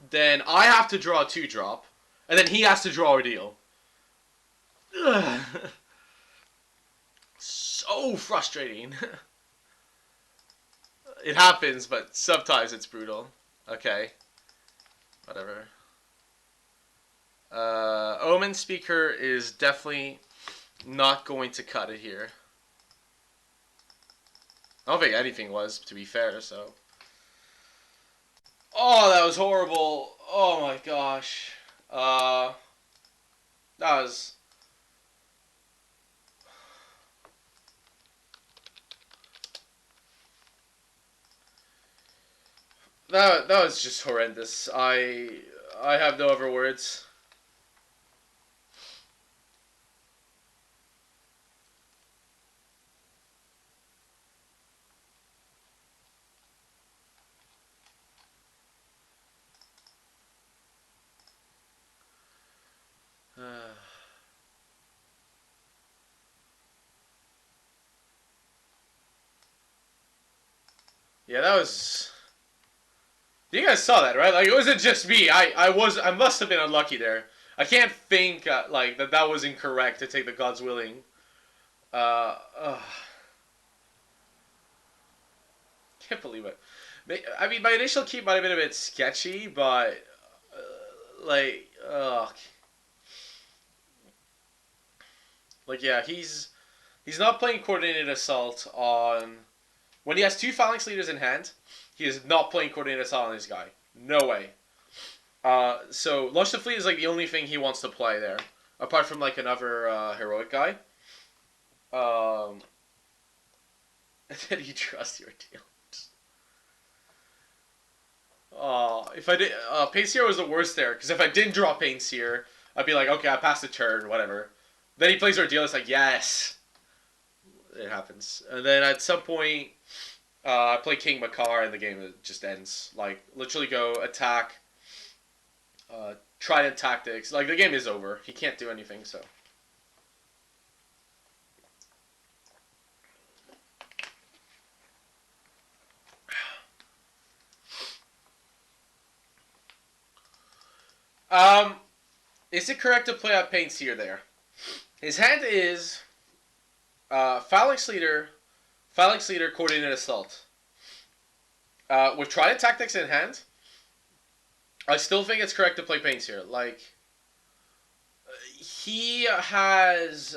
then I have to draw a 2-drop, and then he has to draw Ordeal. Ugh. So frustrating. It happens, but sometimes it's brutal. Okay. Whatever. Omen Speaker is definitely not going to cut it here. I don't think anything was, to be fair, so. Oh, that was horrible. Oh my gosh. That was. That was just horrendous. I have no other words. Yeah, that was. You guys saw that, right? Like, it wasn't just me. I must have been unlucky there. I can't think like that was incorrect to take the God's Willing. Uh, uh, can't believe it. I mean, my initial keep might have been a bit sketchy, but like, like yeah, he's not playing Coordinated Assault on when he has 2 Phalanx Leaders in hand. He is not playing Coordinated Assault on this guy. No way. So Launch the Fleet is like the only thing he wants to play there, apart from like another heroic guy. Um, and then you trust your deal. If I did, Pain Seer was the worst there because if I didn't draw Pain Seer, I'd be like, okay, I passed the turn, whatever. Then he plays Ordeal. It's like, yes, it happens. And then at some point, I play King Makar, and the game just ends. Like literally, go attack. Trident tactics. Like the game is over. He can't do anything. So. Um, is it correct to play out Pain Seer there? His hand is Phalanx Leader, Coordinated Assault. With Trident Tactics in hand, I still think it's correct to play Paints here. Like, he has,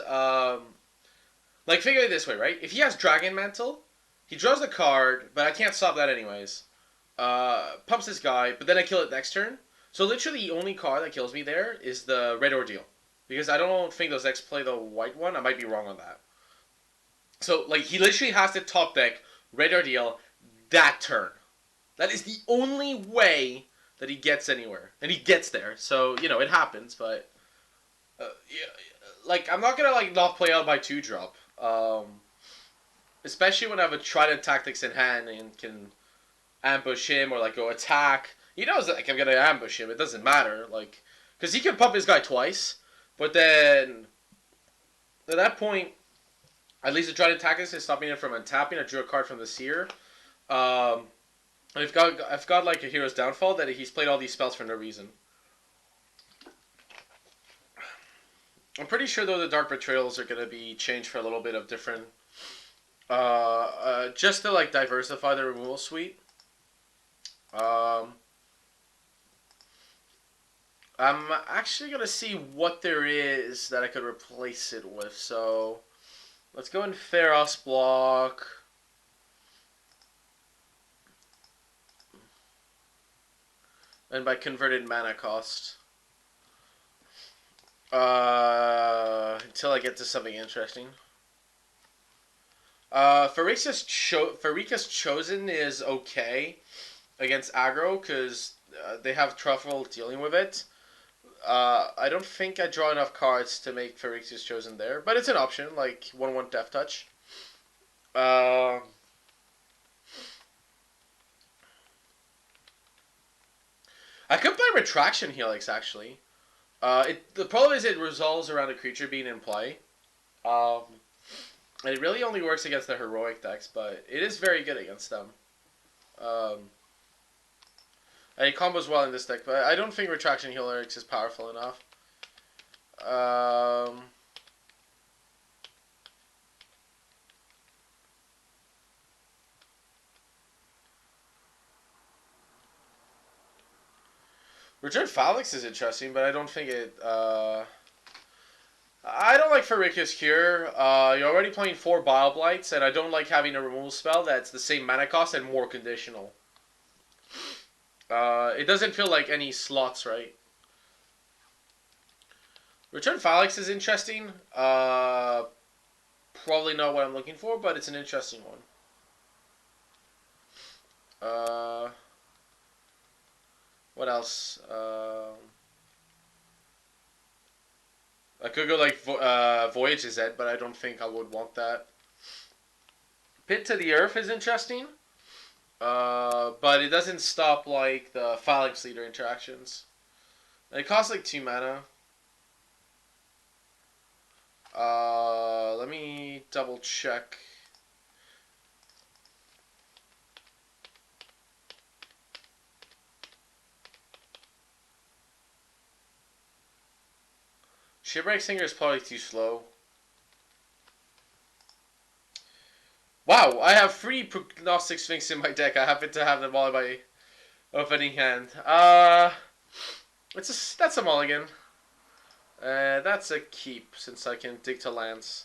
like, figure it this way, right? If he has Dragon Mantle, he draws the card, but I can't stop that anyways. Pumps this guy, but then I kill it next turn. So literally the only card that kills me there is the Red Ordeal. Because I don't think those decks play the white one. I might be wrong on that. So, like, he literally has to top deck Red Ordeal that turn. That is the only way that he gets anywhere. And he gets there. So, you know, it happens, but... yeah, like, I'm not gonna, like, not play out my 2-drop. Especially when I have a Trident Tactics in hand and can ambush him or, like, go attack. He knows that, like, I'm gonna ambush him. It doesn't matter, like... Because he can pump his guy twice, but then... At that point, at least the Trident Tactics is stopping it from untapping. I drew a card from the Seer. I've got like a Hero's Downfall that he's played all these spells for no reason. I'm pretty sure though the Dark Betrayals are gonna be changed for a little bit of different, just to like diversify the removal suite. I'm actually gonna see what there is that I could replace it with. So let's go in Theros block. And by converted mana cost. Until I get to something interesting. Pharika's Chosen is okay against aggro because they have trouble dealing with it. I don't think I draw enough cards to make Pharika's Chosen there, but it's an option, like 1/1 Death Touch. I could play Retraction Helix, actually. The problem is it resolves around a creature being in play. And it really only works against the heroic decks, but it is very good against them. And it combos well in this deck, but I don't think Retraction Helix is powerful enough. Return Phalanx is interesting, but I don't think it... I don't like Pharika's Cure. You're already playing 4 Bile Blights, and I don't like having a removal spell that's the same mana cost and more conditional. It doesn't feel like any slots, right? Return Phalanx is interesting. Probably not what I'm looking for, but it's an interesting one. What else? I could go like Voyage is Ed, but I don't think I would want that. Pit to the Earth is interesting, but it doesn't stop like the Phalanx Leader interactions. And it costs like 2 mana. Let me double check. Shipwreck Singer is probably too slow. Wow, I have 3 Prognostic Sphinx in my deck. I happen to have them all in my opening hand. That's a mulligan. That's a keep, since I can dig to lands.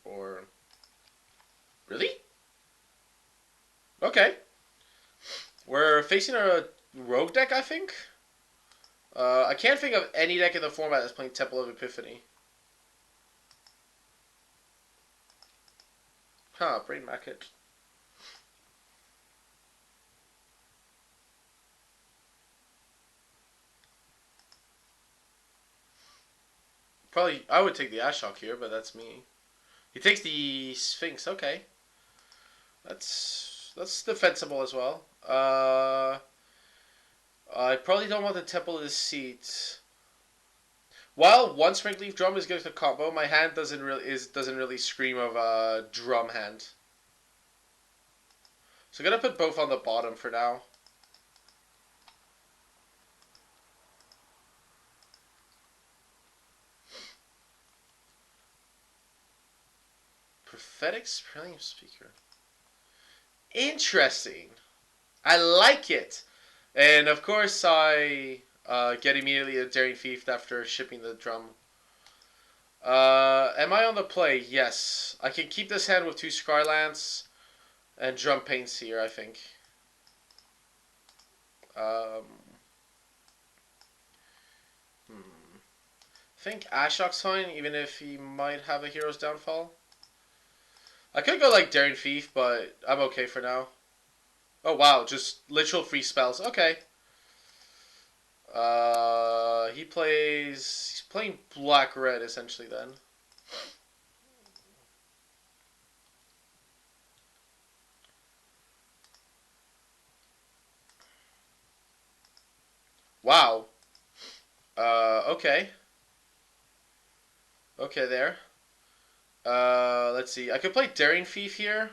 Or... Really? Okay. We're facing a rogue deck, I think? I can't think of any deck in the format that's playing Temple of Epiphany. Huh, Brain Market. Probably, I would take the Ashok here, but that's me. He takes the Sphinx, okay. That's defensible as well. I probably don't want the Temple of the Seat. While one Springleaf Drum is good to combo, my hand doesn't really scream of a drum hand. So I'm gonna put both on the bottom for now. Prophetic Flame Speaker. Interesting. I like it. And of course, I get immediately a Daring Thief after shipping the drum. Am I on the play? Yes. I can keep this hand with 2 Skylands and drum Paints here, I think. I think Ashok's fine, even if he might have a Hero's Downfall. I could go like Daring Thief, but I'm okay for now. Oh wow, just literal free spells. Okay. He's playing black-red essentially then. Wow. Okay. Okay there. Let's see. I could play Daring Thief here.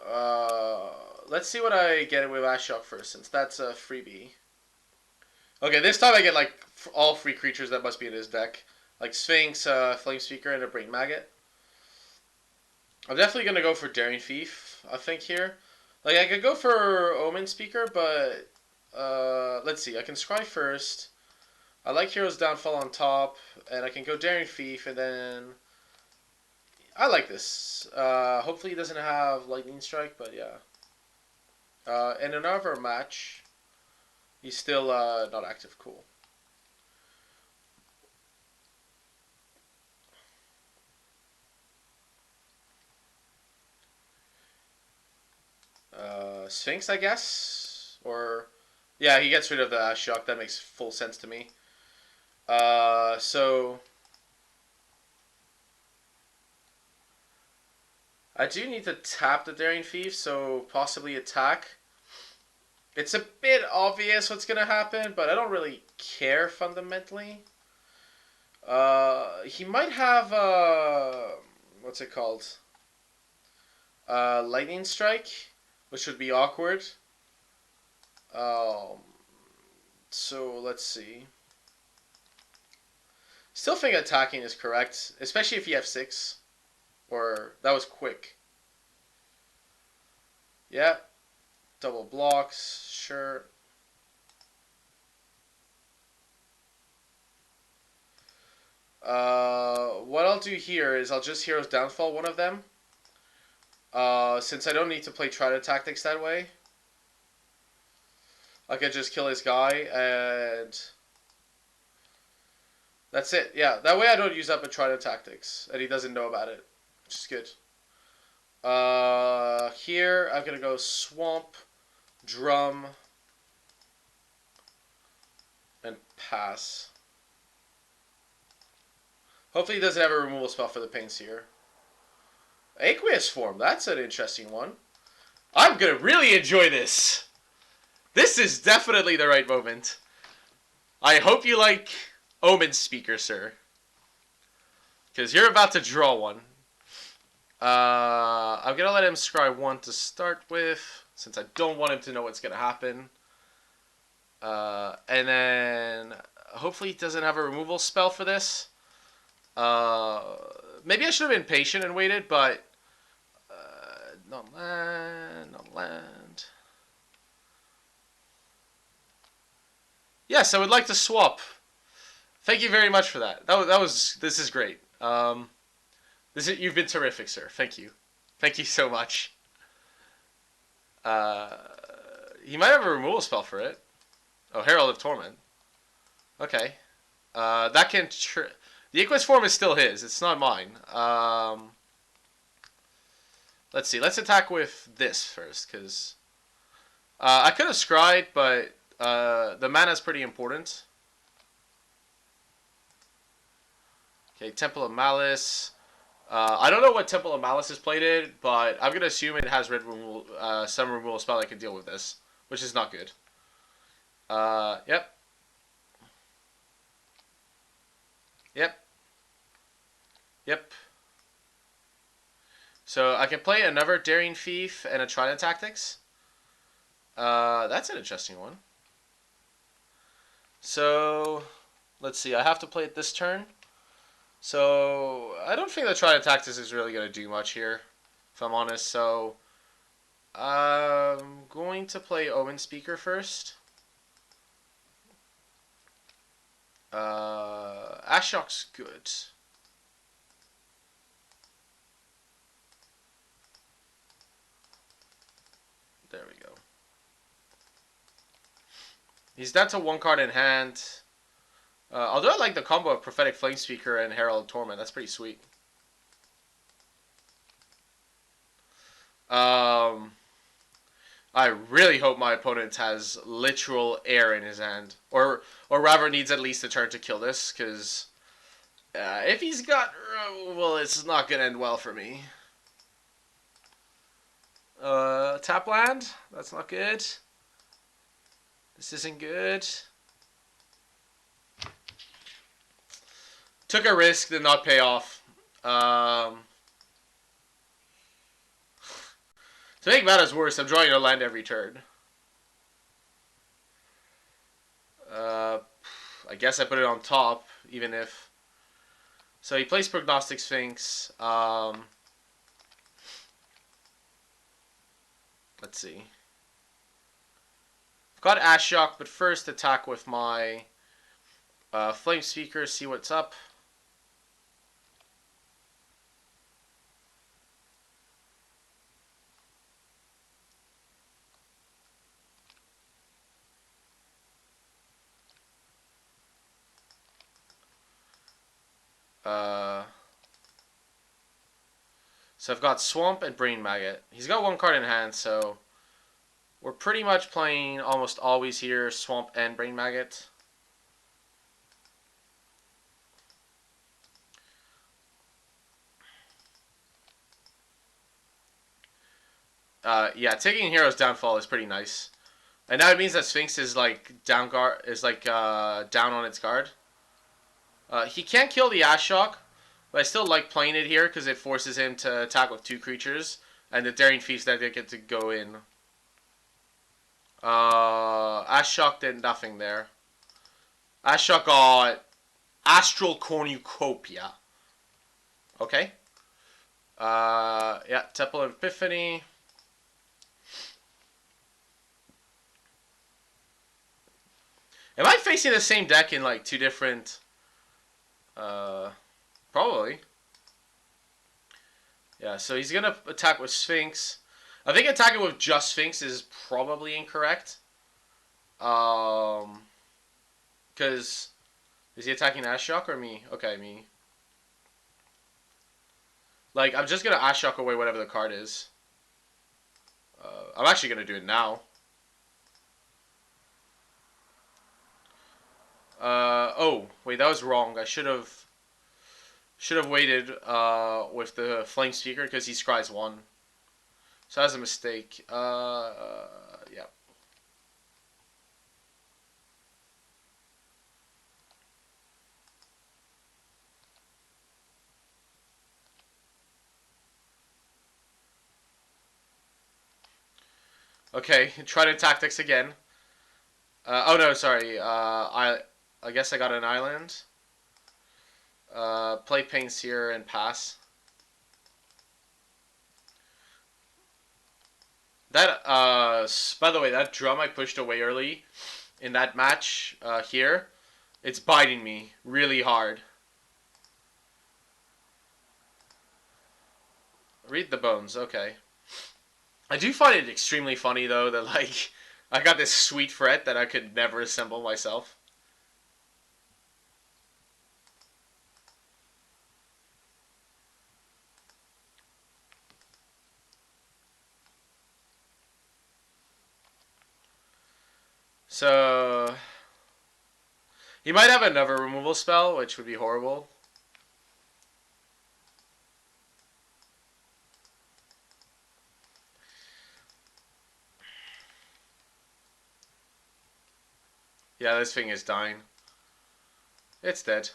Uh, let's see what I get with Ashok first, since that's a freebie. Okay, this time I get like all 3 creatures that must be in his deck. Like Sphinx, Flame Speaker, and a Brain Maggot. I'm definitely going to go for Daring Thief, I think, here. Like, I could go for Omen Speaker, but let's see. I can Scry first. I like Hero's Downfall on top, and I can go Daring Thief, and then... I like this. Hopefully he doesn't have Lightning Strike, but yeah. In another match, he's still not active. Cool. Sphinx, I guess? Or... Yeah, he gets rid of the Ashok. That makes full sense to me. So... I do need to tap the Daring Thief, so possibly attack. It's a bit obvious what's going to happen, but I don't really care fundamentally. He might have, what's it called? Lightning Strike, which would be awkward. So let's see. Still think attacking is correct, especially if you have 6. Or, that was quick. Yeah. Double blocks, sure. What I'll do here is I'll just Hero's Downfall one of them. Since I don't need to play Trident Tactics that way. I can just kill his guy and... That's it. Yeah, that way I don't use up a Trident Tactics. And he doesn't know about it. Which is good. Here I'm gonna go Swamp, Drum, and pass. Hopefully he doesn't have a removal spell for the Pain Seer. Aqueous Form, that's an interesting one. I'm gonna really enjoy this. This is definitely the right moment. I hope you like Omen Speaker, sir. Because you're about to draw one. I'm gonna let him scry 1 to start with, since I don't want him to know what's gonna happen. And then hopefully he doesn't have a removal spell for this. Maybe I should have been patient and waited, but not land, not land. Yes, I would like to swap. Thank you very much for that. This is great. You've been terrific, sir. Thank you. Thank you so much. He might have a removal spell for it. Oh, Herald of Torment. Okay. That can... The Aqueous Form is still his. It's not mine. Let's see. Let's attack with this first, because... I could have scryed, but the mana's pretty important. Okay, Temple of Malice. I don't know what Temple of Malice is plated, but I'm going to assume it has red removal, some removal spell that can deal with this, which is not good. Yep. Yep. Yep. So I can play another Daring Thief and a Trident Tactics. That's an interesting one. So, let's see. I have to play it this turn. So I don't think the try to tactics is really going to do much here, if I'm honest. So I'm going to play Omen Speaker first. Ashok's good. There we go. He's down to one card in hand. Although I like the combo of Prophetic Flame Speaker and Herald of Torment. That's pretty sweet. I really hope my opponent has literal air in his hand. Or rather needs at least a turn to kill this, because if he's got... well, it's not going to end well for me. Tap land? That's not good. This isn't good. Took a risk, did not pay off. To make matters worse, I'm drawing a land every turn. I guess I put it on top, even if... So he plays Prognostic Sphinx. Let's see. I've got Ashok, but first attack with my Flame Speaker, see what's up. So I've got Swamp and Brain Maggot. He's got one card in hand, so we're pretty much playing almost always here Swamp and Brain Maggot. Yeah, taking Hero's Downfall is pretty nice. And now it means that Sphinx is like down on its guard. He can't kill the Ashok, but I still like playing it here because it forces him to attack with two creatures, and the Daring Feast that they get to go in. Ashok did nothing there. Ashok got Astral Cornucopia. Okay. Yeah, Temple of Epiphany. Am I facing the same deck in like two different... probably. Yeah, so he's going to attack with Sphinx. I think attacking with just Sphinx is probably incorrect. Because... Is he attacking Ashok or me? Okay, me. Like, I'm just going to Ashok away whatever the card is. I'm actually going to do it now. Oh, wait, that was wrong. I should have waited with the Flame Speaker because he scries one. So that's a mistake. Yeah. Okay, try tactics again. Oh no, sorry. I guess I got an island. Play Paints here and pass. That by the way, that drum I pushed away early in that match here, it's biting me really hard. Read the bones, okay. I do find it extremely funny though that like I got this sweet fret that I could never assemble myself. So he might have another removal spell, which would be horrible. Yeah, this thing is dying. It's dead.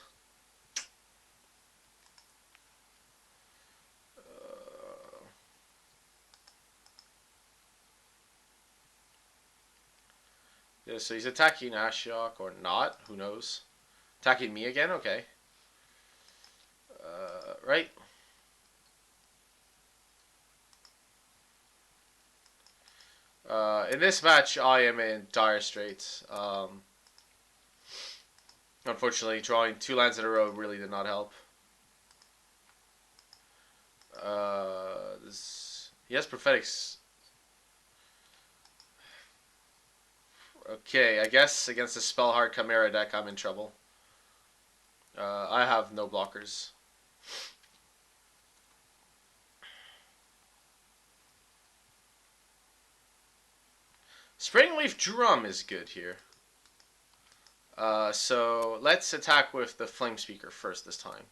Yeah, so he's attacking Ashiok or not. Who knows? Attacking me again? Okay. right? In this match, I am in dire straits. Unfortunately, drawing 2 lands in a row really did not help. He has Prophetics. Okay, I guess against the Spellhard Chimera deck, I'm in trouble. I have no blockers. Springleaf Drum is good here. So let's attack with the Flame Speaker first this time.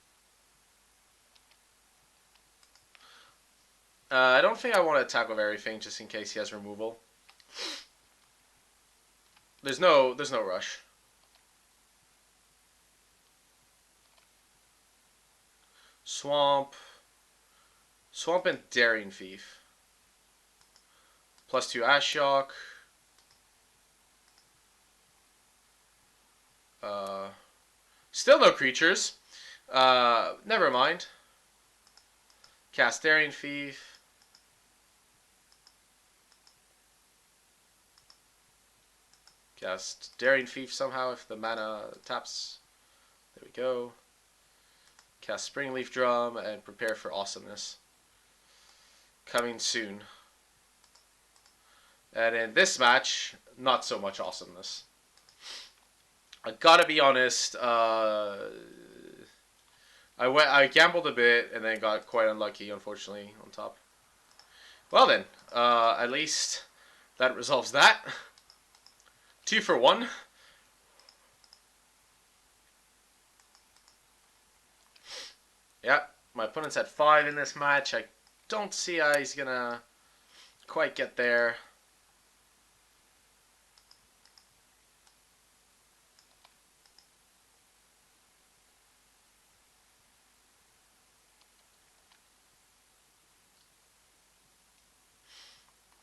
I don't think I want to attack with everything just in case he has removal. There's no rush. Swamp and Daring Thief. +2 Ashiok. Still no creatures. Never mind. Cast Daring Thief. Cast Daring Thief somehow if the mana taps. There we go. Cast Springleaf Drum and prepare for awesomeness. Coming soon. And in this match, not so much awesomeness. I gotta be honest, I gambled a bit and then got quite unlucky, unfortunately, on top. Well then, at least that resolves that. 2 for 1. Yeah, my opponent's at 5 in this match. I don't see how he's gonna quite get there.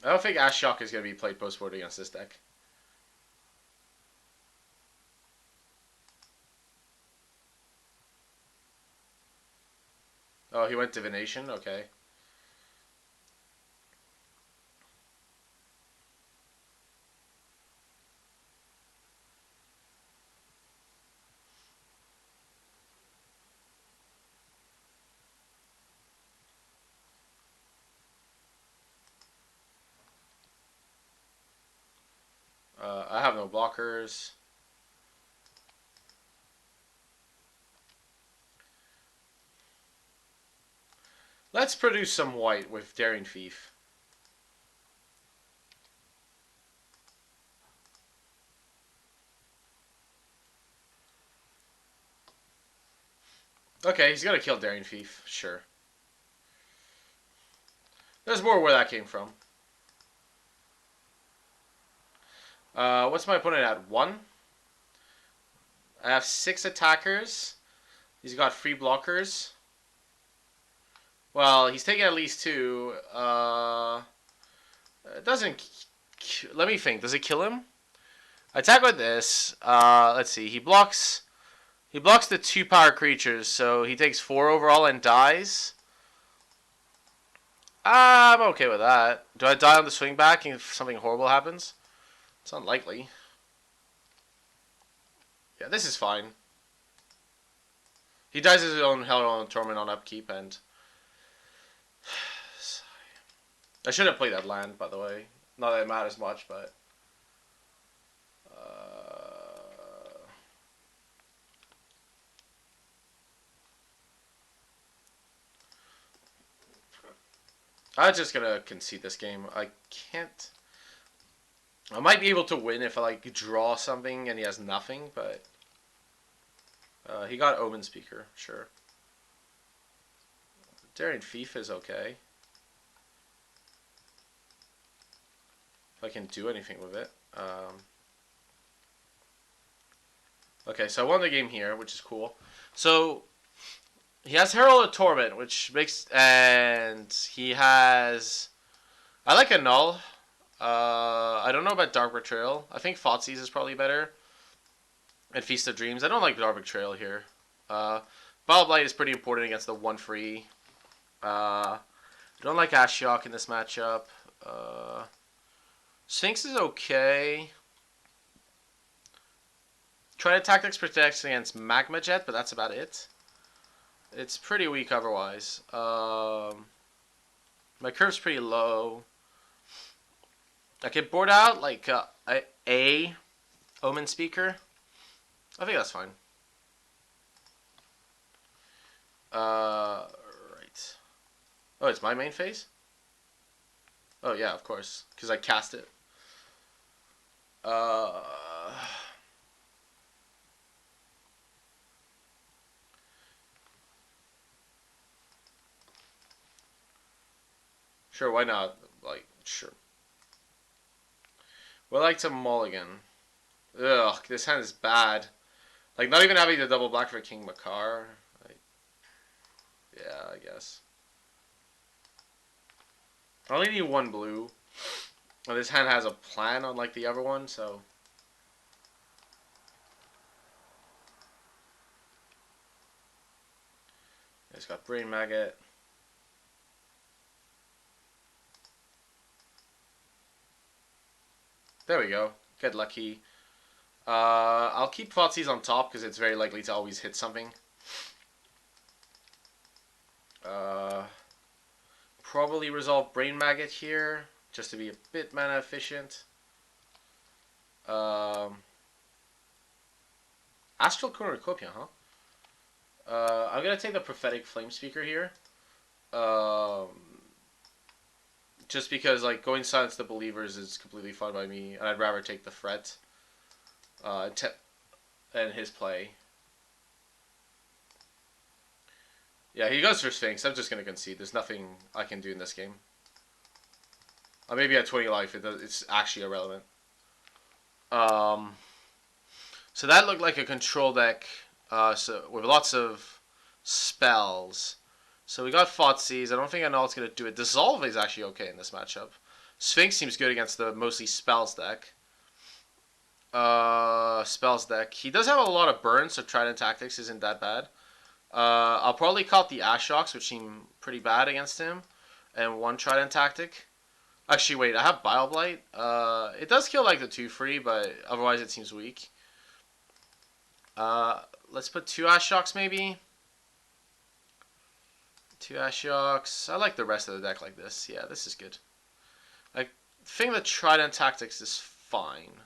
I don't think Ashiok is going to be played post-board against this deck. Oh, he went Divination? Okay. I have no blockers. Let's produce some white with Daring Thief. Okay, he's gonna kill Daring Thief. Sure. There's more where that came from. What's my opponent at? 1? I have 6 attackers. He's got 3 blockers. Well, he's taking at least 2. It doesn't... Let me think. Does it kill him? I attack with this. Let's see. He blocks the 2 power creatures, so he takes 4 overall and dies. I'm okay with that. Do I die on the swing back if something horrible happens? It's unlikely. Yeah, this is fine. He dies his own Hell on Torment on upkeep, and I should have played that land, by the way. Not that it matters much, but I'm just gonna concede this game. I can't. I might be able to win if I like draw something and he has nothing, but he got Omen Speaker, sure. Daring Thief is okay. If I can do anything with it. Okay, so I won the game here, which is cool. So he has Herald of Torment, which makes, and he has, I like a Null. I don't know about Dark Betrayal. I think Thoughtseize is probably better. And Feast of Dreams. I don't like Dark Betrayal here. But Ball Blight is pretty important against the 1-free. I don't like Ashiok in this matchup. Sphinx is okay. Trident Tactics protects against Magma Jet, but that's about it. It's pretty weak otherwise. My curve's pretty low. I could board out like a Omen Speaker. I think that's fine. Right. Oh, it's my main phase? Oh, yeah, of course. Because I cast it. Sure, why not? Like, sure. We'll like to mulligan. Ugh, this hand is bad. Like, not even having the double black for King Makar. Yeah, I guess. I only need one blue. And this hand has a plan unlike the other one, so... It's got Brain Maggot. There we go. Get lucky. I'll keep Thoughtseize on top because it's very likely to always hit something. Probably resolve Brain Maggot here just to be a bit mana efficient. Astral Cornucopia, huh? I'm gonna take the Prophetic Flame Speaker here. Just because like going Silence the Believers is completely fine by me, and I'd rather take the Fret. And his play. Yeah, he goes for Sphinx. I'm just gonna concede. There's nothing I can do in this game. Maybe at 20 life, it's actually irrelevant. So that looked like a control deck. So with lots of spells. So we got Thoughtseize. I don't think I know what's gonna do it. Dissolve is actually okay in this matchup. Sphinx seems good against the mostly spells deck. Spells deck. He does have a lot of burns, so Trident Tactics isn't that bad. I'll probably call it the Ashocks, which seem pretty bad against him, and one Trident Tactic. Actually, wait, I have Bile Blight. It does kill like the 2-free, but otherwise it seems weak. Let's put 2 Ashocks maybe. 2 Ashocks. I like the rest of the deck like this. Yeah, this is good. I think the Trident Tactics is fine.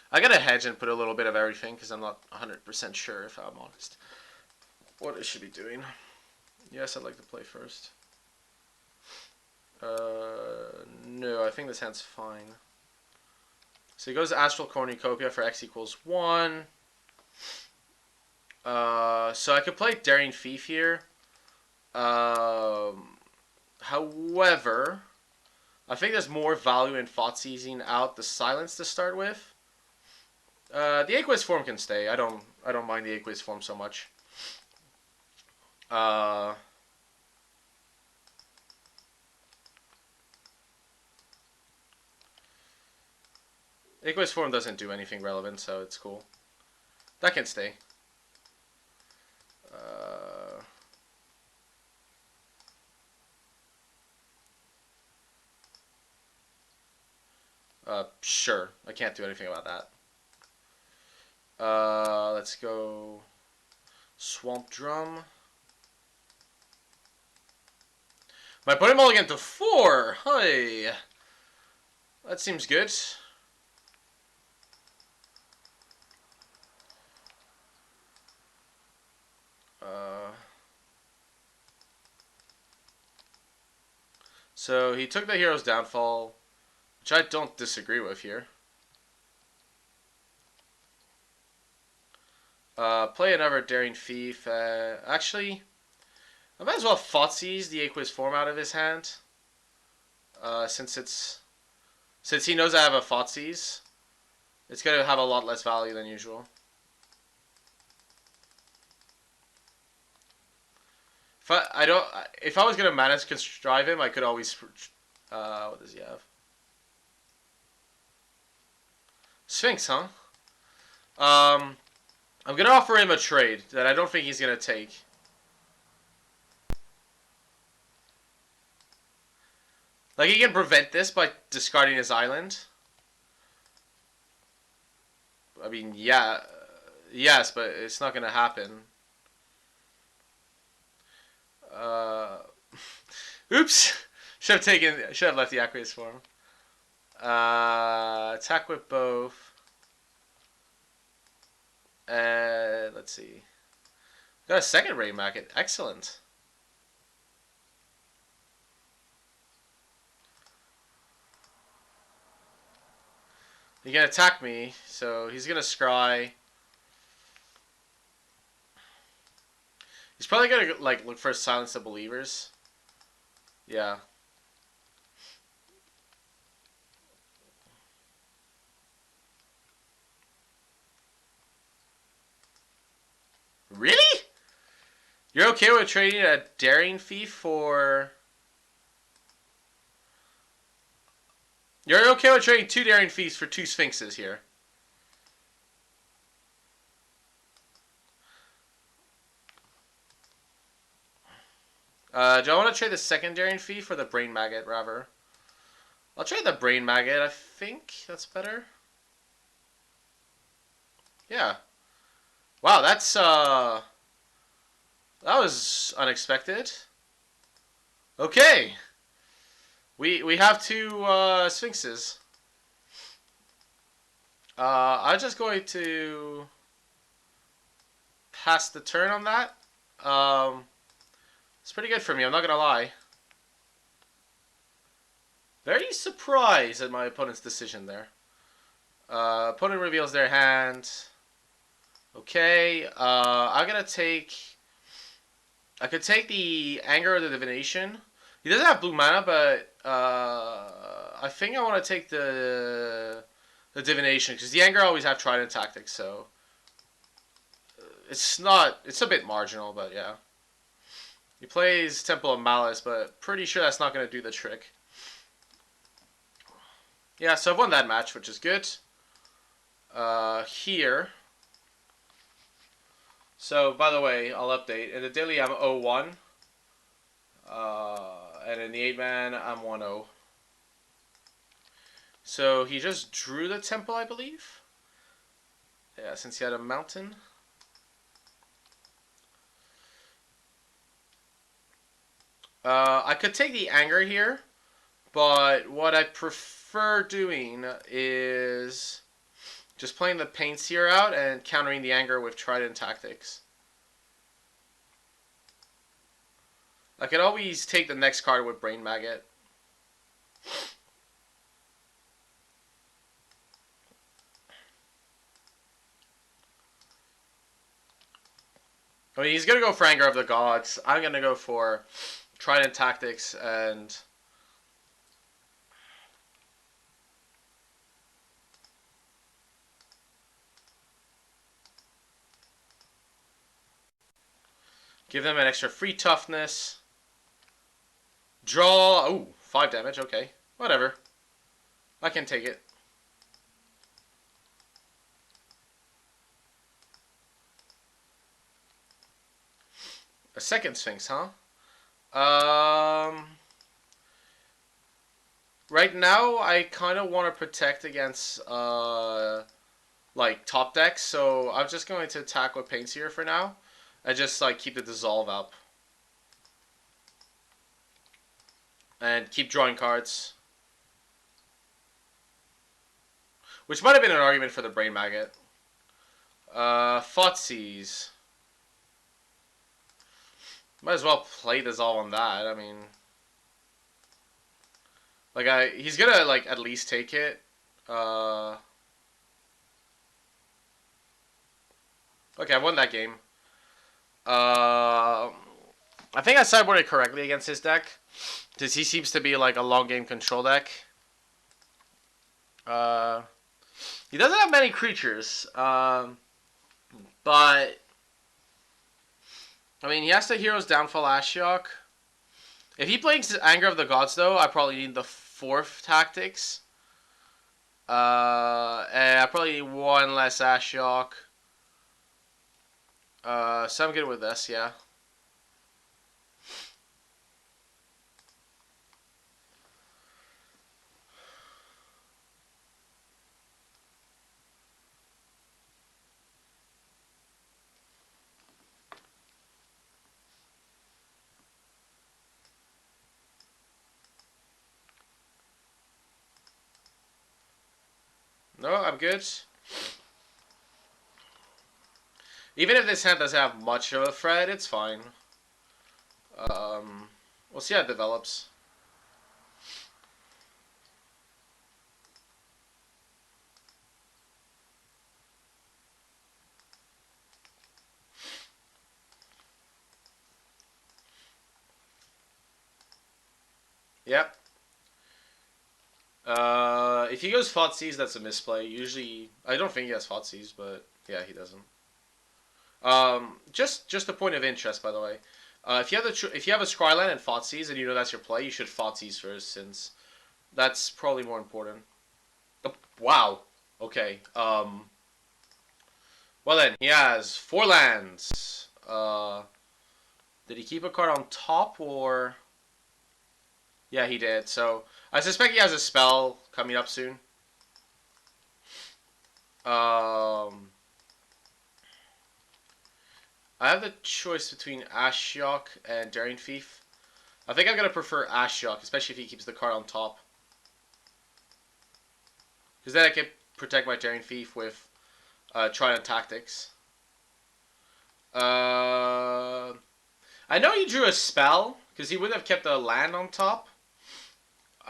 I gotta hedge and put a little bit of everything because I'm not 100% sure, if I'm honest, what I should be doing. Yes, I'd like to play first. No, I think this hand's fine. So he goes Astral Cornucopia for X equals 1. So I could play Daring Thief here. However, I think there's more value in Thoughtseizing out the Silence to start with. The Aqueous form can stay. I don't mind the Aqueous form so much. Aqueous form doesn't do anything relevant, so it's cool. That can stay. Sure. I can't do anything about that. Let's go Swamp Drum. My opponent mulligan to 4. Hi. That seems good. So he took the Hero's Downfall, which I don't disagree with here. Play another Daring Thief. Actually, I might as well Thoughtseize the Aqueous form out of his hand. Since he knows I have a Thoughtseize, it's gonna have a lot less value than usual. If I was gonna manage to constrive him, I could always. What does he have? Sphinx, huh? I'm gonna offer him a trade that I don't think he's gonna take. Like, he can prevent this by discarding his island. I mean, yeah, yes, but it's not gonna happen. Uh, oops. Should have left the Aqueous form. Attack with both. And let's see. Got a second rain magnet. Excellent. He can attack me, so he's gonna scry. He's probably gonna like look for Silence of Believers. Yeah. Really? You're okay with trading a Daring Thief for... You're okay with trading 2 Daring Thieves for 2 Sphinxes here. Do I want to trade the second Daring Thief for the Brain Maggot, rather? I'll trade the Brain Maggot, I think that's better. Yeah. Wow, that was unexpected. Okay. We have 2 Sphinxes. I'm just going to pass the turn on that. It's pretty good for me, I'm not gonna lie. Very surprised at my opponent's decision there. Opponent reveals their hand. Okay, I'm gonna take... I could take the Anger of the Divination. He doesn't have blue mana, but I think I want to take the Divination, because the Anger always have Trident Tactics, so it's a bit marginal, but yeah. He plays Temple of Malice, but pretty sure that's not going to do the trick. Yeah, so I've won that match, which is good. Here. So, by the way, I'll update. In the daily, I'm 0-1. And in the 8-man, I'm 1-0. So, he just drew the temple, I believe? Yeah, since he had a mountain. I could take the Anger here, but what I prefer doing is just playing the Pain Seer out and countering the Anger with Trident Tactics. I could always take the next card with Brain Maggot. I mean, he's going to go for Anger of the Gods. I'm going to go for Trident Tactics and... give them an extra free toughness. Draw. Oh, 5 damage. Okay. Whatever. I can take it. A second Sphinx, huh? Right now, I kind of want to protect against, like, top decks, so I'm just going to attack with Pain Seer for now. And just, like, keep the Dissolve up. And keep drawing cards. Which might have been an argument for the Brain Maggot. Thoughtseize. Might as well play Dissolve on that, I mean... Like, he's gonna, like, at least take it. Okay, I won that game. I think I sideboarded correctly against his deck. Because he seems to be, like, a long game control deck. He doesn't have many creatures. But... I mean, he has the Hero's Downfall Ashiok. If he plays Anger of the Gods, though, I probably need the 4th Tactics. And I probably need one less Ashiok. So I'm good with this, yeah. No, I'm good. Even if this hand doesn't have much of a threat, it's fine. We'll see how it develops. Yep. If he goes Thoughtseize, that's a misplay. Usually, I don't think he has Thoughtseize, but yeah, he doesn't. Just a point of interest, by the way. If you have a Scryland and Thoughtseize and you know that's your play, you should Thoughtseize first, since that's probably more important. Oh, wow. Okay. Well then, he has 4 lands. Did he keep a card on top, or? Yeah, he did. So I suspect he has a spell coming up soon. I have the choice between Ashiok and Daring Thief. I think I'm gonna prefer Ashiok, especially if he keeps the card on top, because then I can protect my Daring Thief with Trident Tactics. I know he drew a spell because he would have kept a land on top.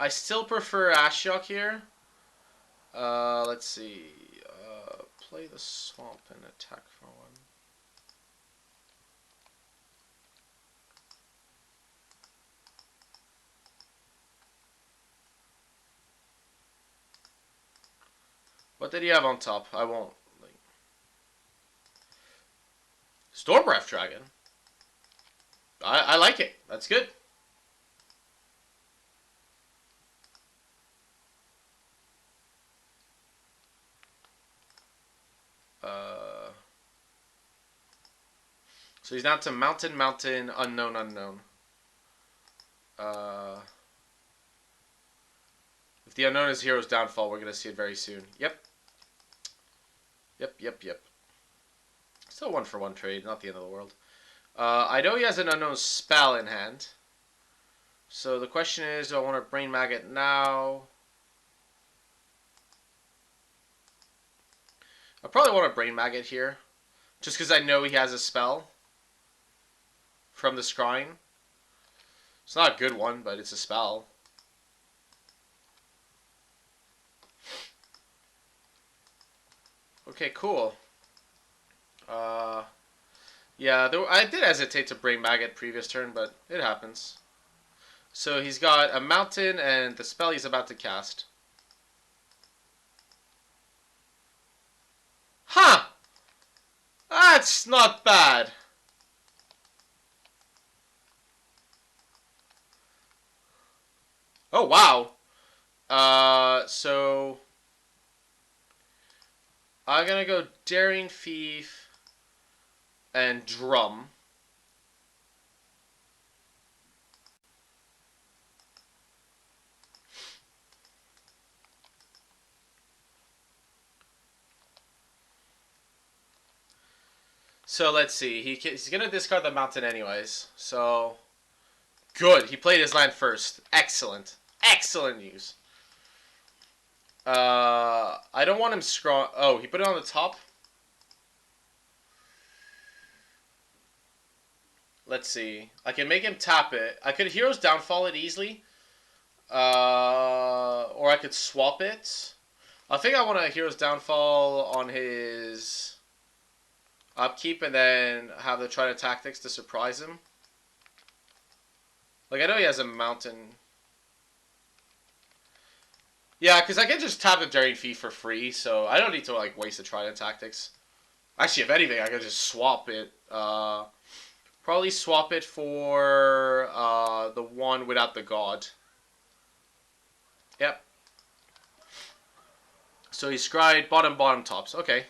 I still prefer Ashiok here. Let's see. Play the swamp and attack for one. What did he have on top? I won't. Stormbreath Dragon. I like it. That's good. So he's down to Mountain, Mountain, Unknown, Unknown. If the Unknown is Hero's Downfall, we're going to see it very soon. Yep. Yep. Still 1-for-1 trade, not the end of the world. I know he has an Unknown spell in hand. So the question is, do I want to Brain Maggot now? I probably want to Brain Maggot here. Just because I know he has a spell from the Scrying. It's not a good one, but it's a spell. Okay, cool. Yeah, I did hesitate to Brain Maggot previous turn, but it happens. So he's got a Mountain and the spell he's about to cast. Huh! That's not bad. Oh, wow. So I'm gonna go Daring Thief and Drum. So let's see. He's gonna discard the Mountain anyways. So good. He played his land first. Excellent use. I don't want him scroll. Oh, he put it on the top. Let's see. I can make him tap it. I could Hero's Downfall it easily. Or I could swap it. I think I want a Hero's Downfall on his upkeep and then have the Trident Tactics to surprise him. Like, I know he has a Mountain. Yeah, because I can just tap the Daring Thief for free, so I don't need to, like, waste the Trident Tactics. Actually, if anything, I could just swap it. Probably swap it for the one without the God. Yep. So he scryed bottom tops. Okay.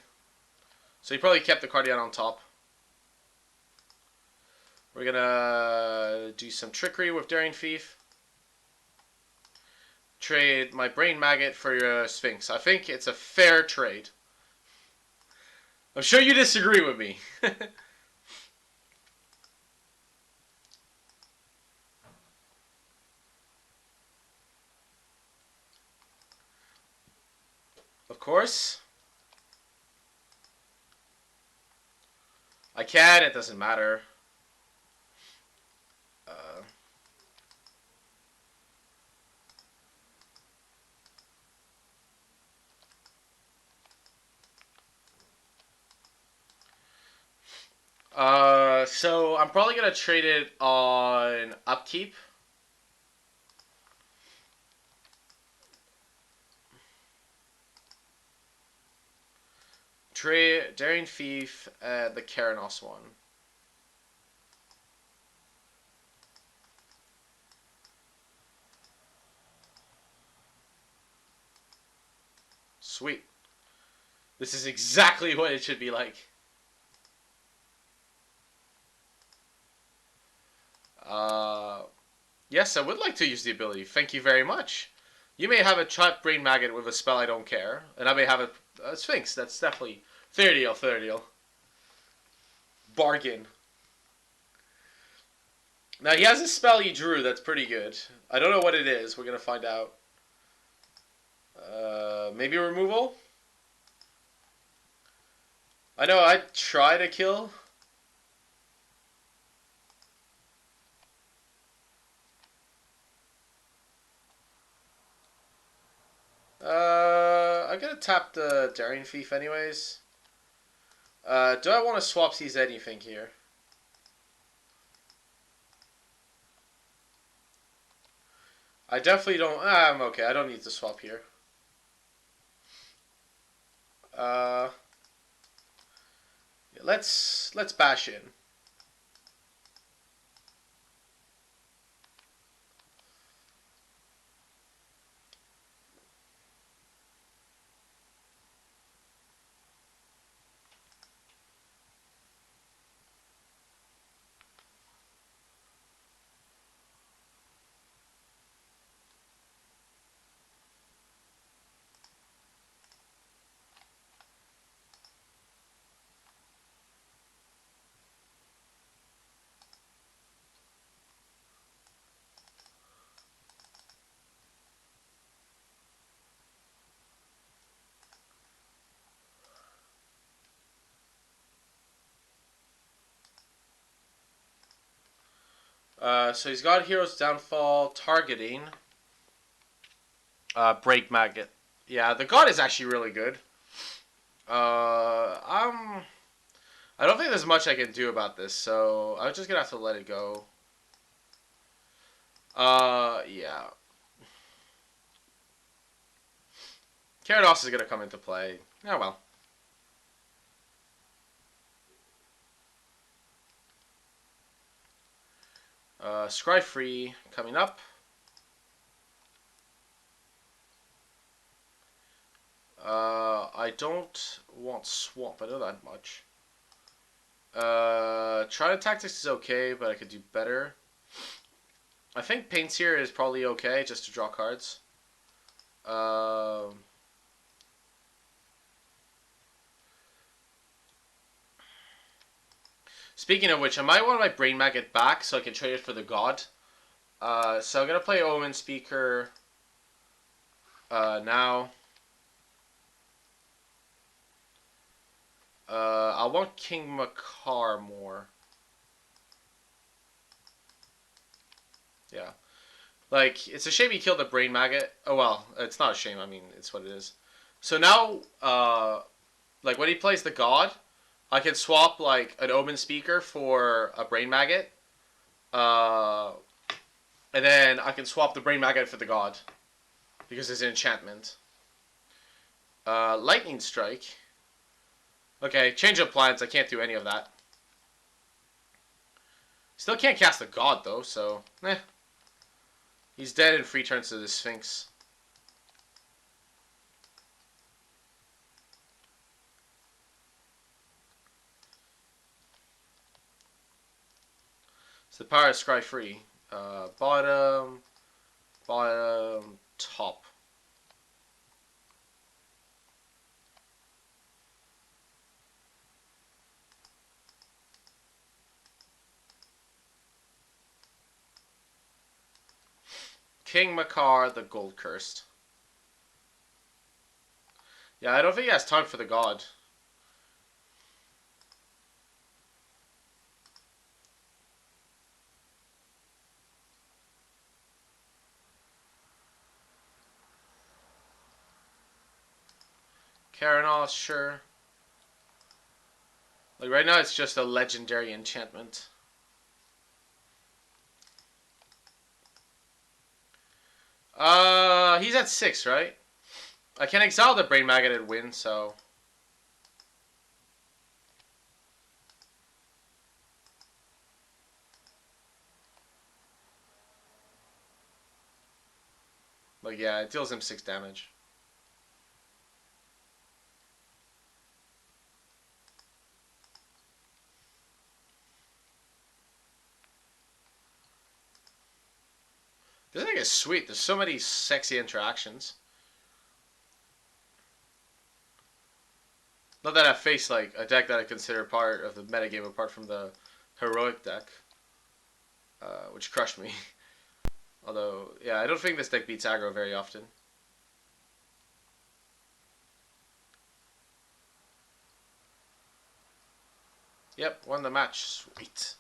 So he probably kept the Cardian on top. We're gonna do some trickery with Daring Thief. Trade my Brain Maggot for your Sphinx. I think it's a fair trade. I'm sure you disagree with me. Of course. I can, it doesn't matter. So I'm probably gonna trade it on upkeep. Trade Daring Thief, the Keranos one. Sweet. This is exactly what it should be like. Yes, I would like to use the ability. Thank you very much. You may have a trapped Brain Maggot with a spell I don't care, and I may have a Sphinx. That's definitely fair deal, fair deal. Bargain. Now, he has a spell he drew that's pretty good. I don't know what it is. We're going to find out. Maybe removal? I know, I'd try to kill. I'm going to tap the Daring Thief anyways. Do I want to swap seize anything here? I definitely don't. I'm okay. I don't need to swap here. Uh, let's bash in. So he's got Hero's Downfall targeting. Break Maggot. Yeah, the God is actually really good. I don't think there's much I can do about this, so I'm just gonna have to let it go. Yeah. Keranos is gonna come into play. Oh well. Scry free coming up. I don't want swamp. I know that much. Try to tactics is okay, but I could do better. I think Paints here is probably okay, just to draw cards. Speaking of which, I might want my Brain Maggot back so I can trade it for the God. So I'm gonna play Omen Speaker now. I want King Makar more. Yeah. Like, it's a shame he killed the Brain Maggot. Oh, well, it's not a shame. I mean, it's what it is. So now, like, when he plays the God, I can swap, like, an Omen Speaker for a Brain Maggot. And then I can swap the Brain Maggot for the God. Because it's an enchantment. Lightning Strike. Okay, change of plans. I can't do any of that. Still can't cast the God, though, so... He's dead in 3 turns to the Sphinx. So power is scry free. Bottom, top. King Makar, the Gold Cursed. Yeah, I don't think he has time for the god. Karanos, sure. Like right now, it's just a legendary enchantment. He's at 6, right? I can exile the Brain Maggot and win, so. Like, yeah, it deals him 6 damage. This thing is sweet. There's so many sexy interactions. Not that I've faced like a deck that I consider part of the metagame apart from the heroic deck, which crushed me. Although, yeah, I don't think this deck beats aggro very often. Yep, won the match. Sweet.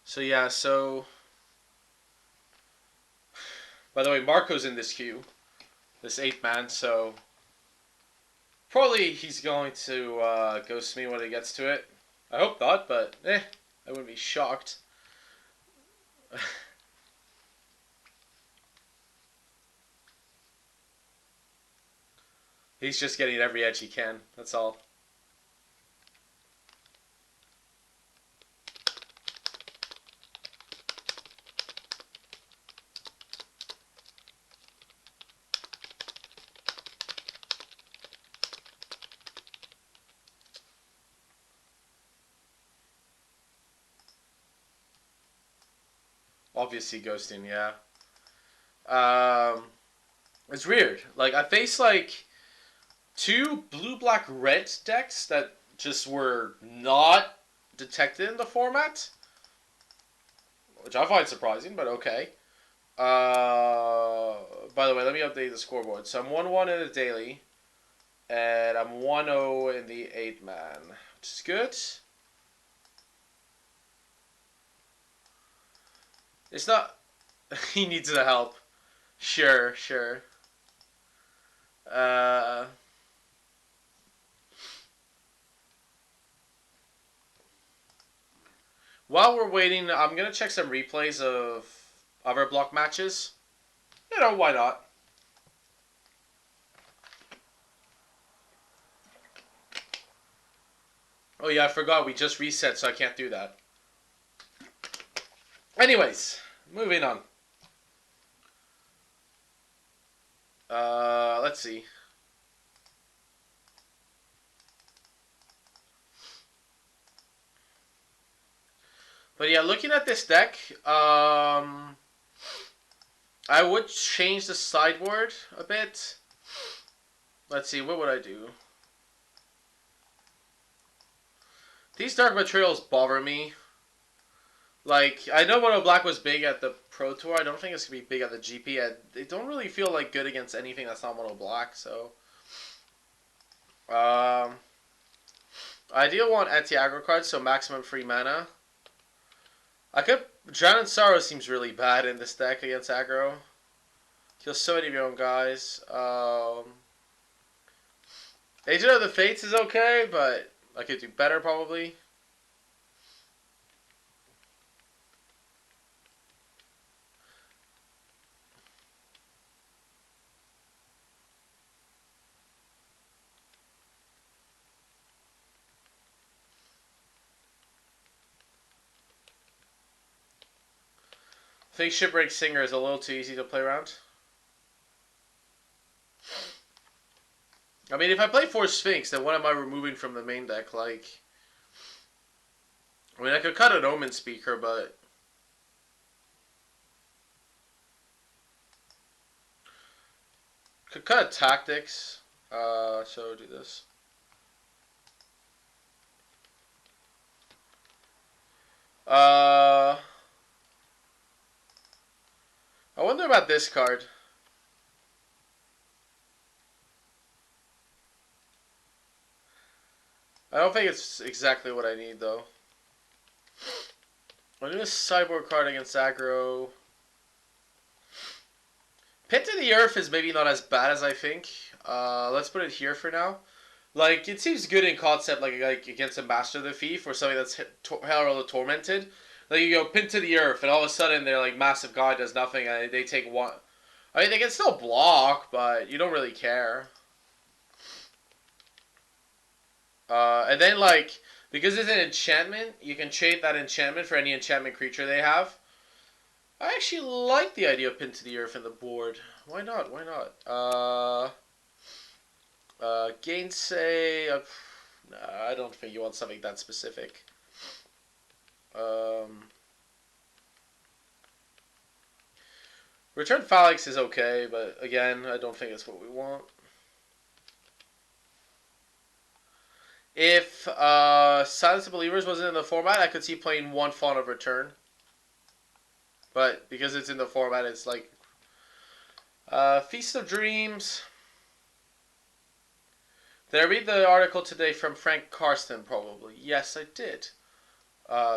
So yeah, so by the way, Marco's in this queue, this 8-man. So probably he's going to ghost me when he gets to it. I hope not, but I wouldn't be shocked. He's just getting every edge he can. That's all. Obviously ghosting, yeah. It's weird. Like I faced like 2 blue black red decks that just were not detected in the format, which I find surprising, but okay. By the way, let me update the scoreboard. So I'm 1-1 in the daily, and I'm 1-0 in the 8-man, which is good. It's not. He needs the help. Sure, sure. Uh, while we're waiting, I'm gonna check some replays of other block matches. You know, why not? Oh yeah, I forgot. We just reset, so I can't do that. Anyways, moving on. Let's see. But yeah, looking at this deck, I would change the sideboard a bit. Let's see, what would I do? These dark materials bother me. Like, I know Mono Black was big at the Pro Tour. I don't think it's going to be big at the GP. They don't really feel like good against anything that's not Mono Black, so. I do want anti-aggro cards, so maximum free mana. I could Drown in Sorrow seems really bad in this deck against aggro. Kill so many of your own guys. Agent of the Fates is okay, but I could do better probably. I think Shipwreck Singer is a little too easy to play around. I mean, if I play 4 Sphinx, then what am I removing from the main deck? Like, I mean, I could cut an Omen Speaker, but could cut Tactics. So do this. I wonder about this card. I don't think it's exactly what I need, though. I'm doing a sideboard card against aggro. Pit to the Earth is maybe not as bad as I think. Let's put it here for now. Like, it seems good in concept, like against a Master of the Thief or something that's Herald Tormented. Like, you go Pin to the Earth, and all of a sudden their like massive guy does nothing, and they take one. I mean, they can still block, but you don't really care. And then, like, because it's an enchantment, you can trade that enchantment for any enchantment creature they have. I actually like the idea of Pin to the Earth in the board. Why not? Why not? Gainsay. Nah, I don't think you want something that specific. Return Phalanx is okay, but again, I don't think it's what we want. If Silence of Believers wasn't in the format, I could see playing one Fawn of Return. But because it's in the format, it's like Feast of Dreams. Did I read the article today from Frank Karsten? Probably. Yes, I did.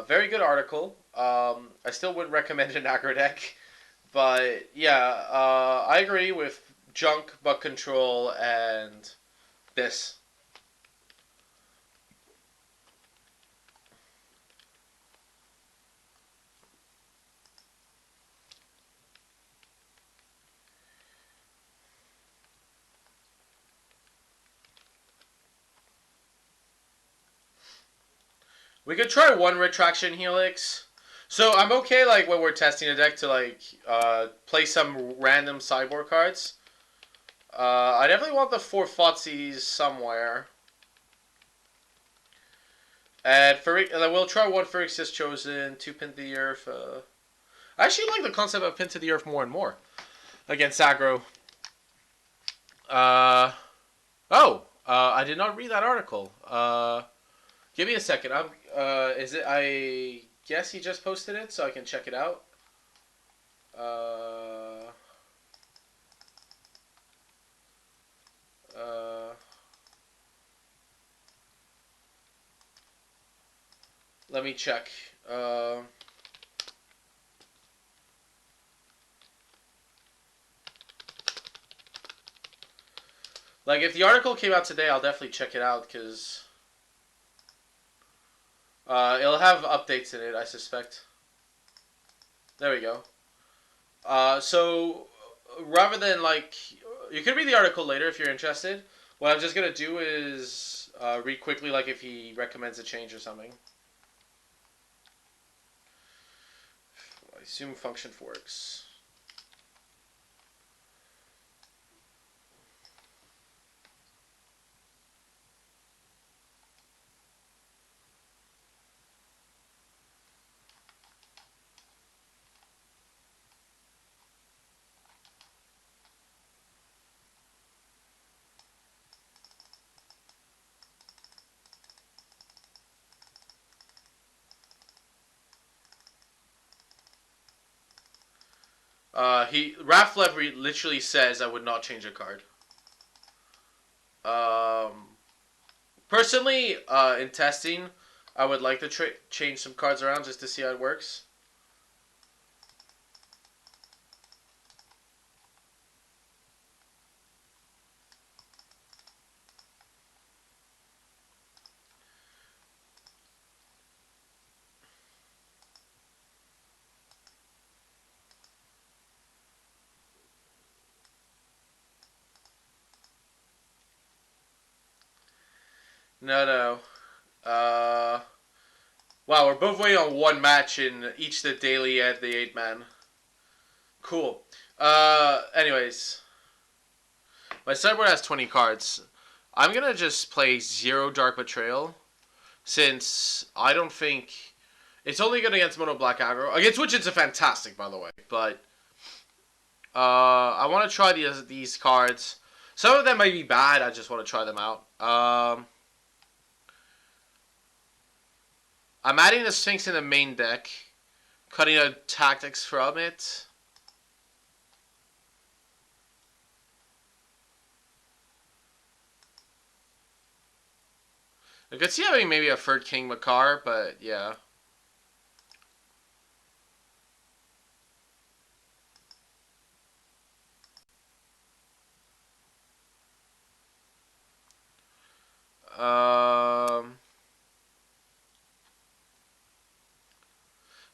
Very good article. I still wouldn't recommend an aggro deck. But yeah, I agree with Junk, Buck Control, and this. We could try one Retraction Helix. So I'm okay, like, when we're testing a deck to, like, play some random sideboard cards. I definitely want the 4 Fotzies somewhere. And we'll try one Phyrexius Chosen, 2 Pin to the Earth. I actually like the concept of Pin to the Earth more and more against aggro. I did not read that article. Give me a second. Is it? I guess he just posted it, so I can check it out. Uh, uh, Let me check. Like, if the article came out today, I'll definitely check it out, because it'll have updates in it, I suspect. There we go. So, rather than, like, you can read the article later if you're interested. What I'm just going to do is read quickly, like, if he recommends a change or something. I assume function forks. Raflev literally says I would not change a card. Personally, in testing, I would like to change some cards around just to see how it works. No, no. Wow, we're both waiting on one match in each the daily and the 8-man. Cool. Anyways, my sideboard has 20 cards. I'm gonna just play 0 Dark Betrayal, since I don't think it's only good against mono black aggro. Against which it's a fantastic, by the way. But I want to try these cards. Some of them might be bad. I just want to try them out. I'm adding the Sphinx in the main deck, cutting out tactics from it. I could see having maybe a third King Makar, but yeah.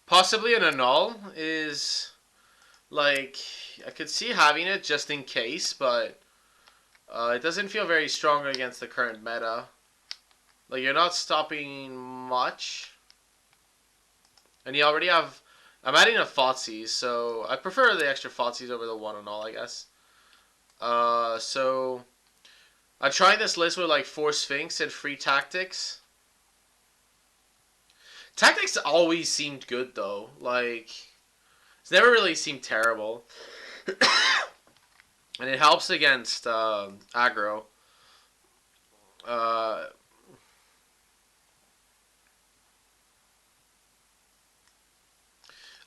Possibly an annul is like I could see having it just in case, but it doesn't feel very strong against the current meta. Like you're not stopping much, and you already have. I'm adding a Thoughtseize, so I prefer the extra Thoughtseize over the one and all, I guess. So I'm trying this list with like 4 Sphinx and 3 Tactics. Tactics always seemed good though. Like it's never really seemed terrible, and it helps against aggro. Uh,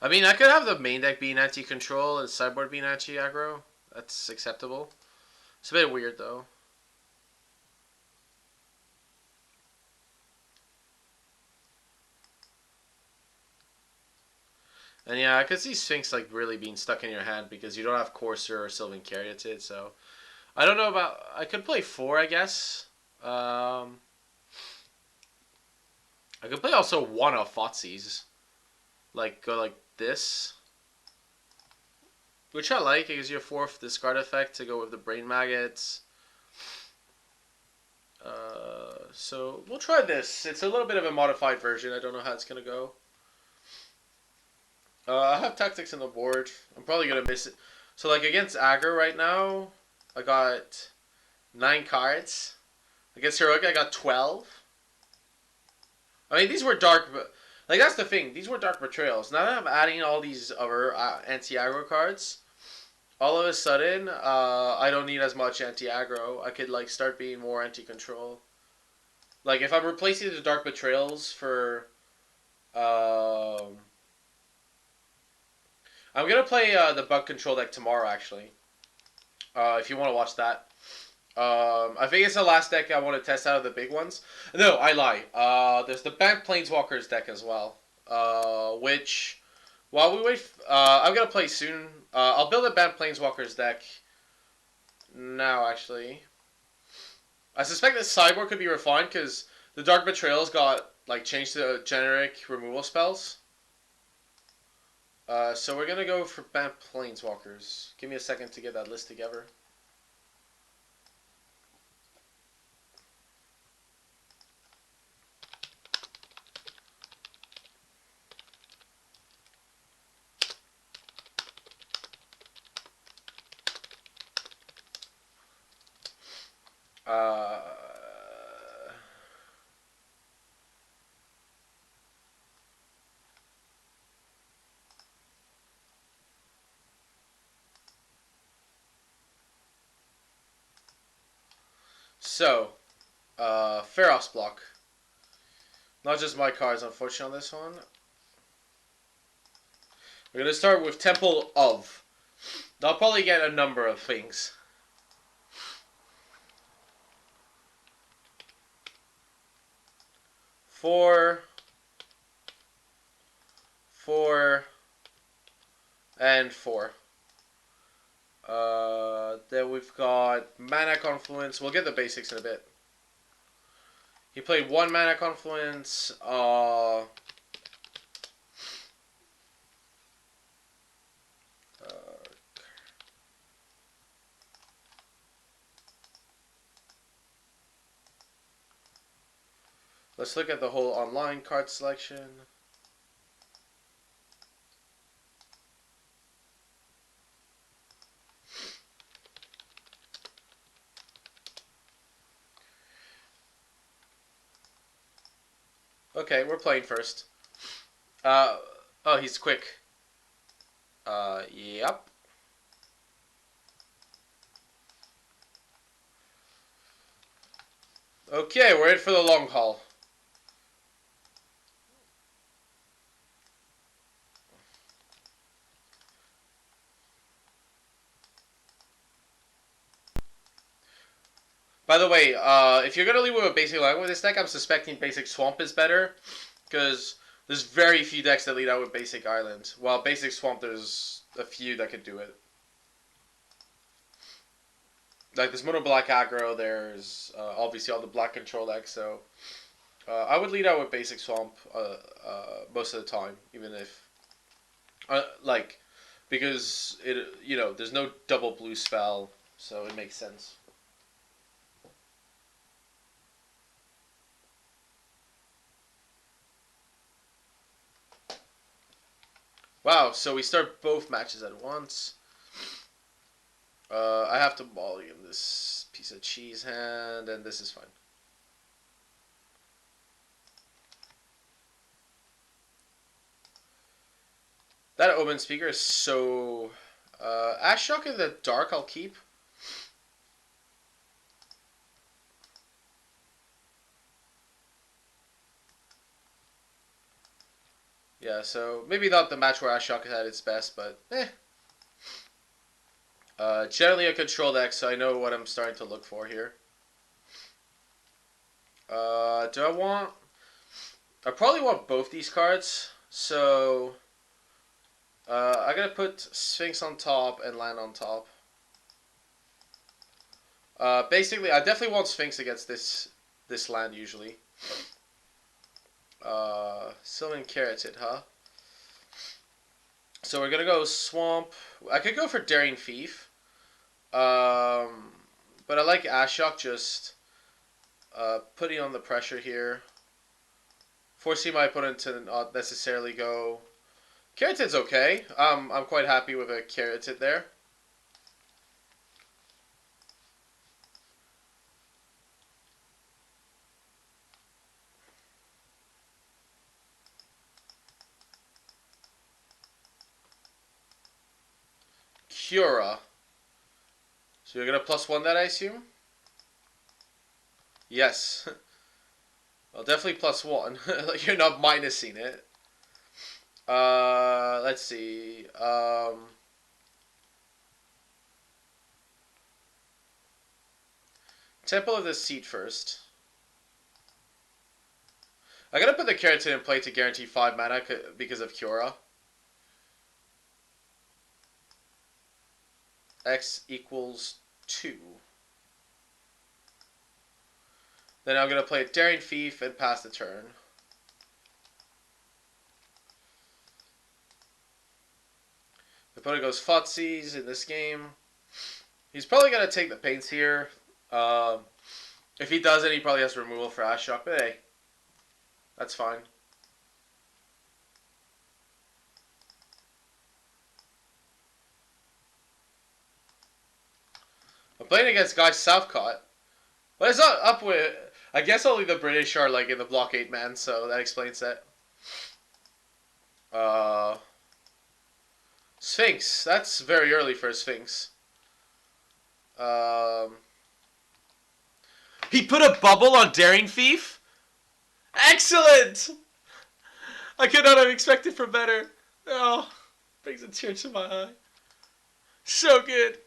I mean, I could have the main deck being anti-control and sideboard being anti-aggro. That's acceptable. It's a bit weird though. And yeah, I could see Sphinx like really being stuck in your hand because you don't have Courser or Sylvan Caryatid. So I don't know about. I could play 4, I guess. I could play also 1 of Thoughtseize. Like go like this, which I like. It gives you a 4th discard effect to go with the Brain Maggots. So we'll try this. It's a little bit of a modified version. I don't know how it's gonna go. I have tactics in the board. I'm probably gonna miss it. So like against aggro right now, I got 9 cards. Against Heroic, I got 12. I mean, these were dark, but like that's the thing. These were dark betrayals. Now that I'm adding all these other anti-aggro cards, all of a sudden, I don't need as much anti-aggro. I could like start being more anti-control. Like if I'm replacing the dark betrayals for, I'm gonna play the bug control deck tomorrow. Actually, if you want to watch that. I think it's the last deck I want to test out of the big ones. No, I lie. There's the Banned Planeswalkers deck as well. Which, while we wait, I'm gonna play soon. I'll build a Banned Planeswalkers deck now, actually. I suspect that Cyborg could be refined because the Dark Betrayals got like changed to generic removal spells. So we're gonna go for Banned Planeswalkers. Give me a second to get that list together. Uh, so, Ferox block. Not just my cards, unfortunately, on this one. We're going to start with Temple of. They'll probably get a number of things. Four, and 4. Then we've got Mana Confluence. We'll get the basics in a bit. He played 1 Mana Confluence. Let's look at the whole online card selection. Okay, we're playing first. Uh, oh, he's quick. Yep. Okay, we're in for the long haul. By the way, if you're gonna leave with a basic line with this deck, I'm suspecting basic swamp is better, because there's very few decks that lead out with basic island. While basic swamp, there's a few that could do it. Like there's mono black aggro. There's obviously all the black control decks. So I would lead out with basic swamp most of the time, even if like because there's no double blue spell, so it makes sense. Wow, so we start both matches at once. I have to volume this piece of cheese hand, and this is fine. That Omen Speaker is so... Ash Shock in the dark I'll keep. Yeah, so maybe not the match where Ash Shock is at its best, but eh. Generally a control deck, so I know what I'm starting to look for here. Do I want... I probably want both these cards, so... I'm going to put Sphinx on top and land on top. Basically, I definitely want Sphinx against this land usually. Sylvan Carotid, huh? So we're going to go Swamp. I could go for Daring Thief. But I like Ashok just putting on the pressure here. Forcing my opponent to not necessarily go... Carotid's okay. I'm quite happy with a Carotid there. Cura. So you're going to +1 that, I assume? Yes. Well, definitely +1. Like you're not minusing it. Let's see. Temple of the Seat first. I gotta put the Keratin in play to guarantee 5 mana because of Cura. X equals 2. Then I'm gonna play Daring Thief and pass the turn. The opponent goes Footsies in this game. He's probably gonna take the paints here. If he doesn't, he probably has removal for Ashok, but hey, that's fine. I'm playing against Guy Southcott. What is up with... I guess only the British are like in the block 8 man, so that explains that. Sphinx. That's very early for a Sphinx. He put a bubble on Daring Thief? Excellent! I could not have expected for better. Oh, brings a tear to my eye. So good.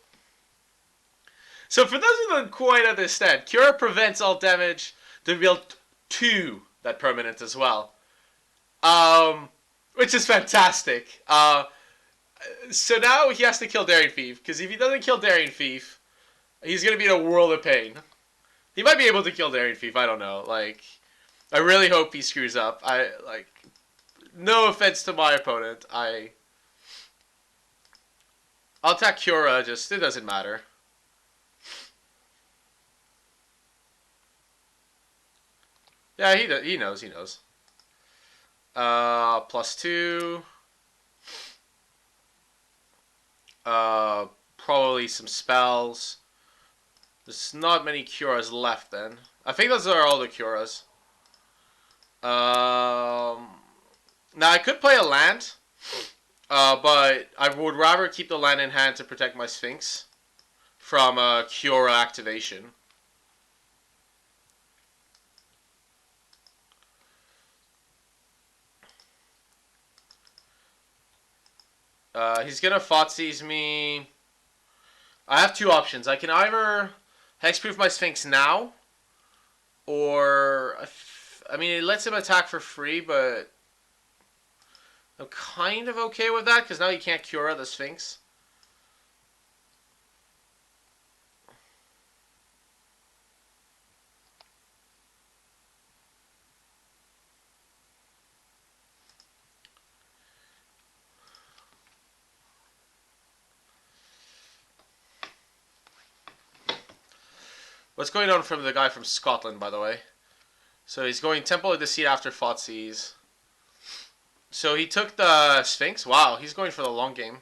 So for those who don't quite understand, Cura prevents all damage to build 2 that permanent as well. Which is fantastic. So now he has to kill Daring Thief, because if he doesn't kill Daring Thief, he's going to be in a world of pain. He might be able to kill Daring Thief, I don't know. Like, I really hope he screws up. No offense to my opponent. I'll attack Cura, just, it doesn't matter. Yeah, he knows, he knows. +2. Probably some spells. There's not many Curas left then. I think those are all the Curas. Now I could play a land, but I would rather keep the land in hand to protect my Sphinx from Cura activation. He's gonna Thoughtseize me. I have two options. I can either hexproof my Sphinx now, or I mean, it lets him attack for free, but I'm kind of okay with that because now he can't Cura the Sphinx. What's going on from the guy from Scotland, by the way? So he's going Temple of Deceit after Thoughtseize. So he took the Sphinx. Wow, he's going for the long game.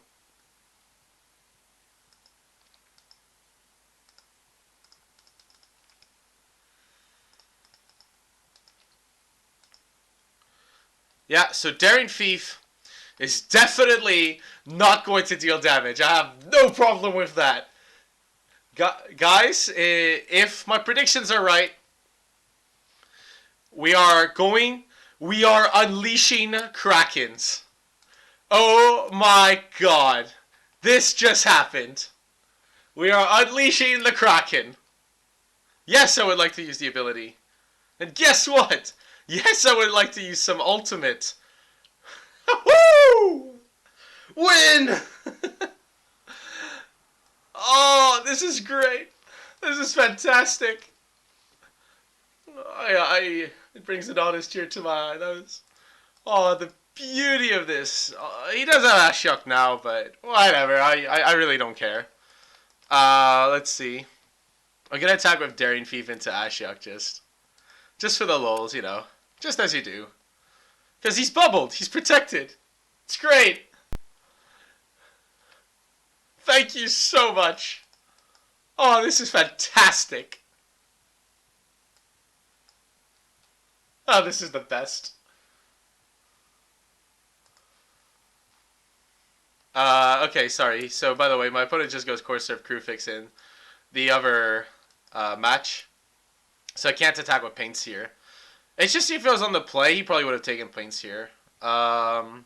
Yeah, so Daring Thief is definitely not going to deal damage. I have no problem with that. Guys, if my predictions are right, we are unleashing Krakens. Oh my god. This just happened. We are unleashing the Kraken. Yes, I would like to use the ability. And guess what? Yes, I would like to use some ultimate. Woo! Win! Oh, this is great. This is fantastic. It brings an honest tear to my eye. Oh, the beauty of this. He does have Ashiok now, but whatever. I really don't care. Let's see. I'm gonna attack with Daring Thief into Ashiok just for the lulz, you know, just as you do. Because he's bubbled. He's protected. It's great. Thank you so much. Oh, this is fantastic. Oh, this is the best. Okay, sorry. So, by the way, my opponent just goes Core Surf Crewfix in the other match. So I can't attack with Paints here. It's just if it was on the play, he probably would have taken Paints here. I'm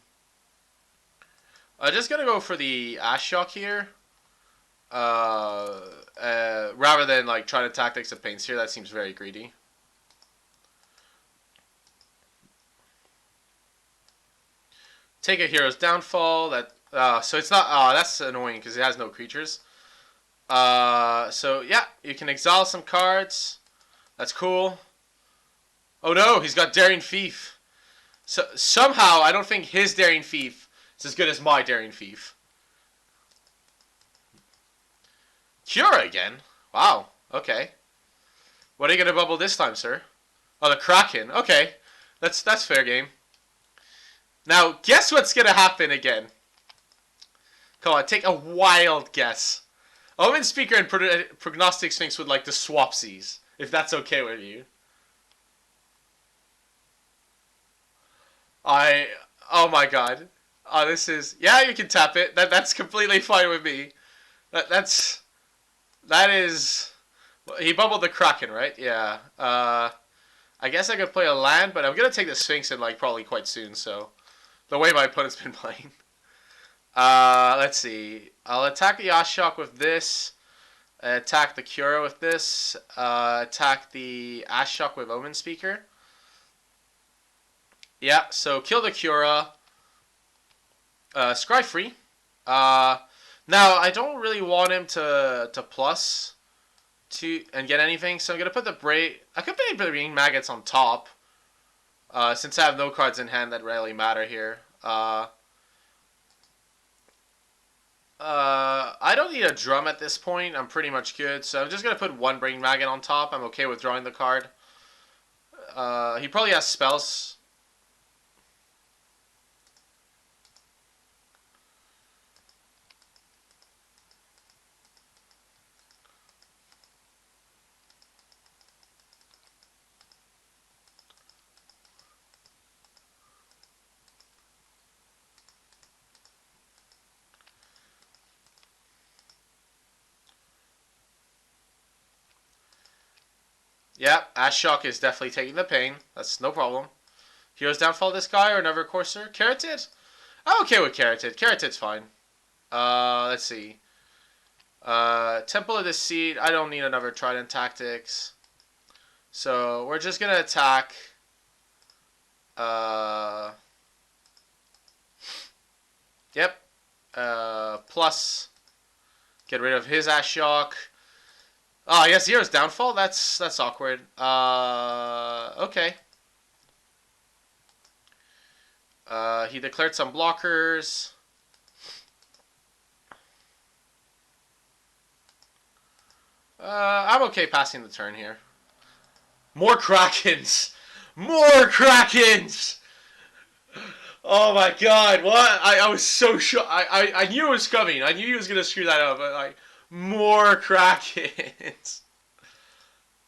just going to go for the Ashiok here. Rather than like trying to tactics of Paints here. That seems very greedy. Take a Hero's Downfall. So it's not. That's annoying because it has no creatures. So yeah, you can exile some cards. That's cool. Oh no, he's got Daring Thief. So somehow I don't think his Daring Thief is as good as my Daring Thief. Cura again? Wow. Okay. What are you gonna bubble this time, sir? Oh, the Kraken. Okay, that's fair game. Now, guess what's gonna happen again? Come on, take a wild guess. Omen Speaker and Prognostic Sphinx would like to swapsies, if that's okay with you. Oh my god. Oh, this is, yeah, you can tap it. That's completely fine with me. That is, he bubbled the Kraken, right? Yeah. I guess I could play a land, but I'm gonna take the Sphinx in like probably quite soon, so the way my opponent's been playing. Let's see. I'll attack the Ashiok with this. Attack the Cura with this. Attack the Ashiok with Omen Speaker. Yeah, so kill the Cura. Scry free. Now, I don't really want him to plus and get anything, so I'm going to put the Brave... I could put the Ring Maggots on top, since I have no cards in hand that really matter here. I don't need a drum at this point. I'm pretty much good. So I'm just going to put one Brain Maggot on top. I'm okay with drawing the card. He probably has spells. Yeah, Ashok is definitely taking the pain. That's no problem. Hero's Downfall this guy or another Courser? Carotid? I'm okay with Carotid. Carotid's fine. Let's see. Temple of the Seed. I don't need another Trident Tactics. So we're just going to attack. Yep. Plus, get rid of his Ashok. Oh, yes, Hero's Downfall? That's awkward. Okay. He declared some blockers. I'm okay passing the turn here. More Krakens! More Krakens! Oh my god, what? I was so sure. I knew it was coming. I knew he was going to screw that up, but like, more Krakens.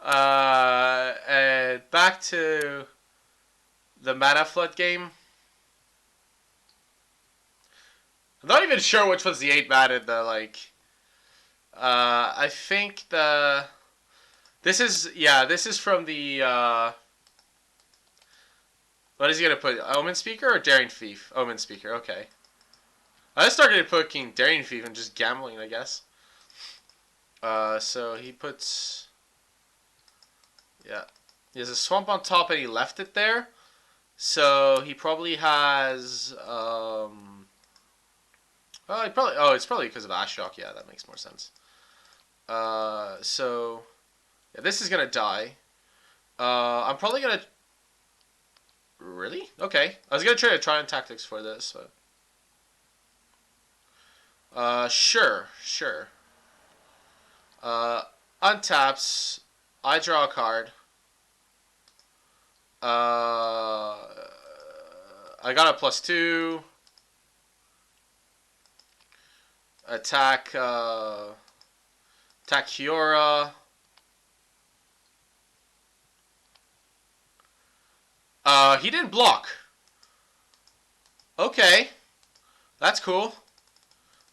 And back to the Mana Flood game. I'm not even sure which was the 8 mana in the, like... I think the... This is from the, what is he going to put? Omen Speaker or Daring Thief? Omen Speaker, okay. I just started putting Daring Thief and just gambling, I guess. So he puts... Yeah. He has a swamp on top and he left it there. So he probably has... Well, it's probably because of Ashok. Yeah, that makes more sense. So... Yeah, this is going to die. I'm probably going to... Really? Okay. I was going to try to Trident Tactics for this, but... Sure. Untaps. I draw a card. I got a +2. Attack Kiora. He didn't block. Okay. That's cool.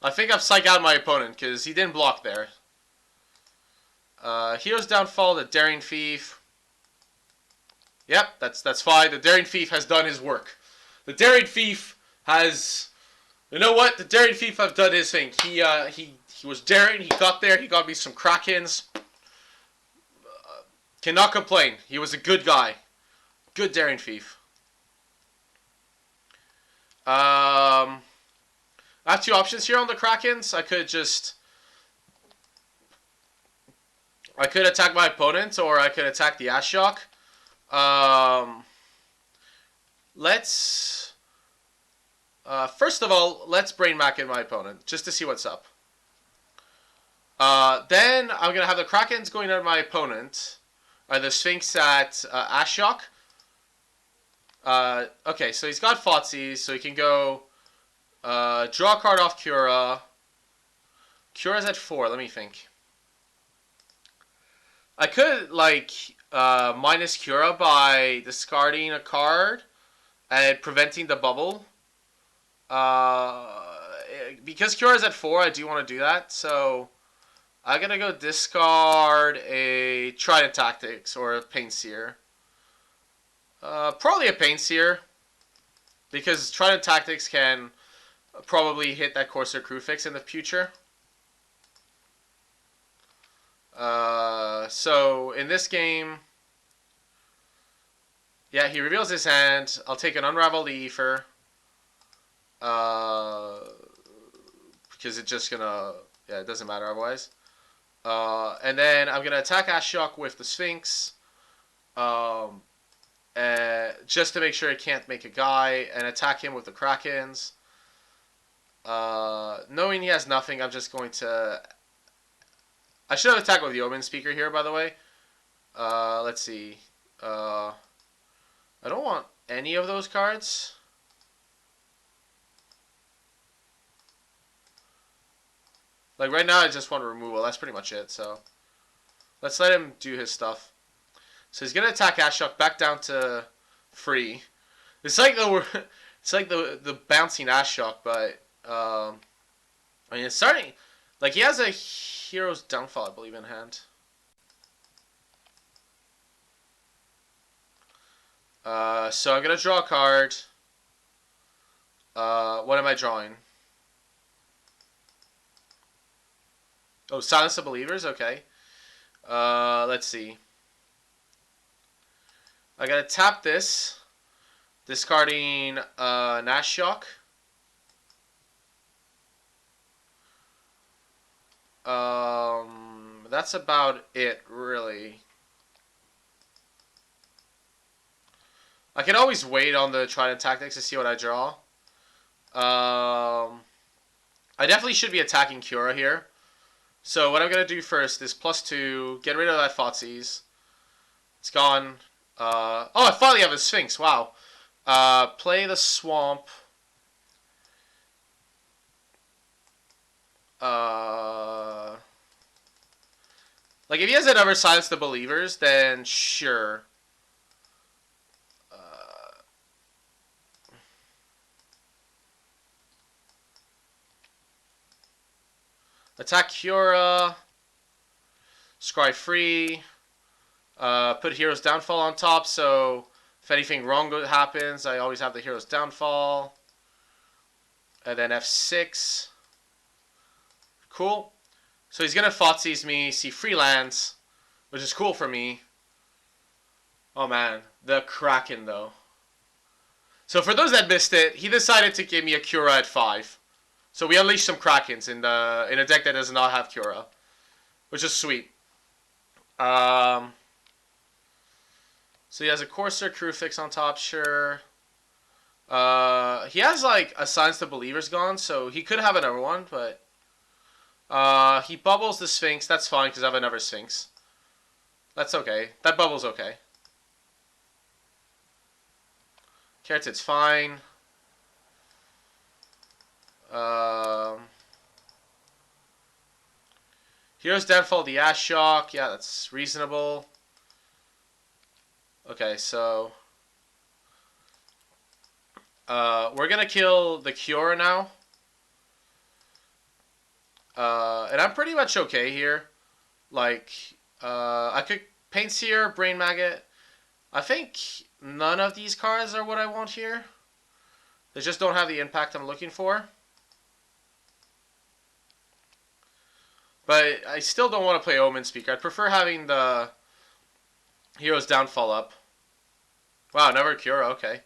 I think I've psyched out my opponent because he didn't block there. Hero's Downfall, the Daring Thief. Yep, that's fine. The Daring Thief has done his work. The Daring Thief has... You know what? The Daring Thief have done his thing. He was daring. He got there. He got me some Krakens. Cannot complain. He was a good guy. Good Daring Thief. I have two options here on the Krakens. I could attack my opponent, or I could attack the Ashok. Let's... first of all, let's Brain Mac in my opponent, just to see what's up. Then I'm going to have the Krakens going at my opponent. The Sphinx at Ashok. Okay, so he's got Thoughtseize, so he can go draw a card off Cura. Cura's at 4, let me think. I could, like, minus Cura by discarding a card and preventing the bubble. Because Cura's at 4, I do want to do that, so I'm going to go discard a Trident Tactics or a Pain Seer. Probably a Pain Seer, because Trident Tactics can probably hit that Corsair Crewfix in the future. So in this game, yeah, he reveals his hand. I'll take an Unravel the Ether. Because it's just gonna... Yeah, it doesn't matter otherwise. And then I'm gonna attack Ashok with the Sphinx. Just to make sure he can't make a guy. And attack him with the Krakens. Knowing he has nothing, I'm just going to... I should have attacked with the Omen Speaker here, by the way. Let's see. I don't want any of those cards. Like right now I just want removal. That's pretty much it. So let's let him do his stuff. So he's gonna attack Ashok back down to free. It's like the bouncing Ashok, but I mean it's starting like he has a Hero's Downfall, I believe, in hand. So I'm gonna draw a card. What am I drawing? Oh, Silence of Believers. Okay. Let's see. I gotta tap this, discarding Nashok. That's about it, really. I can always wait on the Trident Tactics to see what I draw. I definitely should be attacking Cura here. So what I'm going to do first is +2, get rid of that Thoughtseize. It's gone. Oh, I finally have a Sphinx. Wow. Play the Swamp. Like, if he has another Silence the Believers, then sure. Attack Cura. Scry free. Put Hero's Downfall on top, so if anything wrong happens, I always have the Hero's Downfall. And then F6. Cool. So he's going to Thoughtseize me, see freelance, which is cool for me. Oh man, the Kraken though. So for those that missed it, he decided to give me a Cura at 5. So we unleashed some Krakens in a deck that does not have Cura, which is sweet. So he has a Corsair Crucifix on top, sure. He has like a Silence the Believers gone, so he could have another one, but he bubbles the Sphinx. That's fine because I have another Sphinx. That's okay. That bubble's okay. Carrot's fine. Hero's Downfall, the Ashok. Yeah, that's reasonable. Okay, so we're gonna kill the Cure now. And I'm pretty much okay here. Like, I could Paint Seer, Brain Maggot. I think none of these cards are what I want here. They just don't have the impact I'm looking for. But I still don't want to play Omen Speaker. I'd prefer having the Hero's Downfall up. Wow, never Cure. Okay.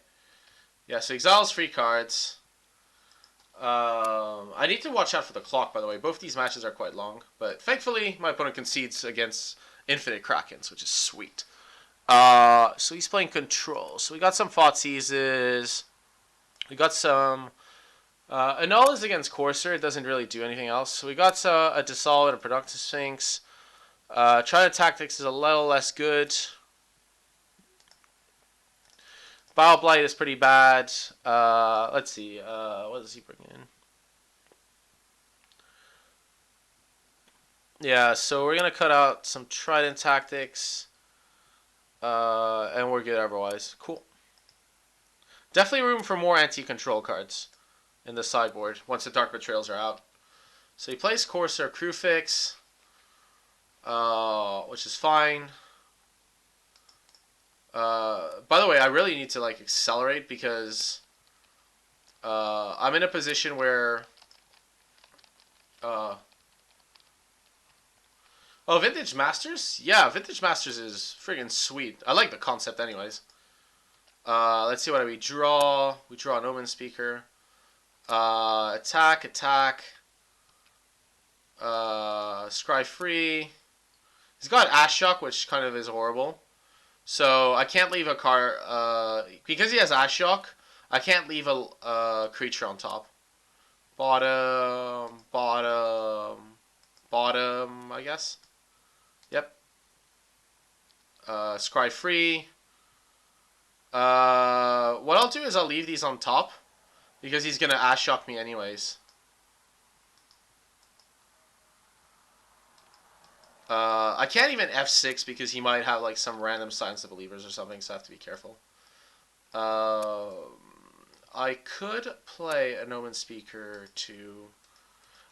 Yeah, so exiles 3 cards. I need to watch out for the clock, by the way. Both these matches are quite long. But thankfully, my opponent concedes against Infinite Krakens, which is sweet. So he's playing Control. So we got some Thoughtseizes. We got some... Annul is against Corsair. It doesn't really do anything else. So we got a Dissolve and a Productive Sphinx. Trident Tactics is a little less good. Bile Blight is pretty bad. Let's see. What does he bring in? Yeah, so we're going to cut out some Trident Tactics. And we're good otherwise. Cool. Definitely room for more anti-control cards in the sideboard once the Dark Betrayals are out. So he plays Corsair Crucifix, which is fine. By the way, I really need to like accelerate because I'm in a position where oh, Vintage Masters? Yeah, Vintage Masters is friggin' sweet. I like the concept anyways. Let's see what we draw. We draw an Omen Speaker. Attack. Scry free. He's got Ashok, which kind of is horrible. So I can't leave a card because he has Ashok. I can't leave a creature on top. Bottom, I guess. Yep. Scry free. What I'll do is I'll leave these on top because he's gonna Ash Shock me anyways. I can't even F6 because he might have like some random Silence of Believers or something, so I have to be careful. I could play an Omen Speaker to...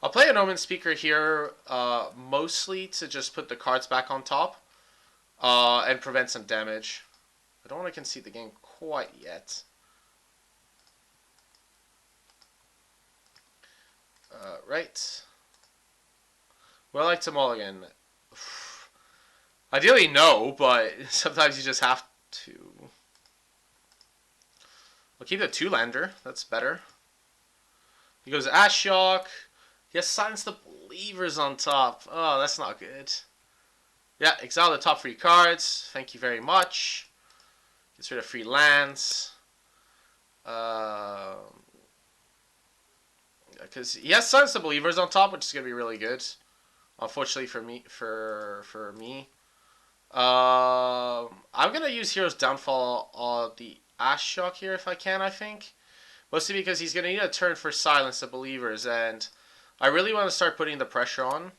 I'll play an Omen Speaker here mostly to just put the cards back on top and prevent some damage. I don't want to concede the game quite yet. Right. Well, I like to mulligan. Ideally, no, but sometimes you just have to. We'll keep the 2-lander. That's better. He goes Ash Shock. He has Silence the Believers on top. Oh, that's not good. Yeah, exile the top 3 cards. Thank you very much. Gets rid of free lands. Because he has Silence the Believers on top, which is going to be really good. Unfortunately for me. I'm going to use Hero's Downfall on the Ash Shock here if I can, I think. Mostly because he's going to need a turn for Silence the Believers, and I really want to start putting the pressure on.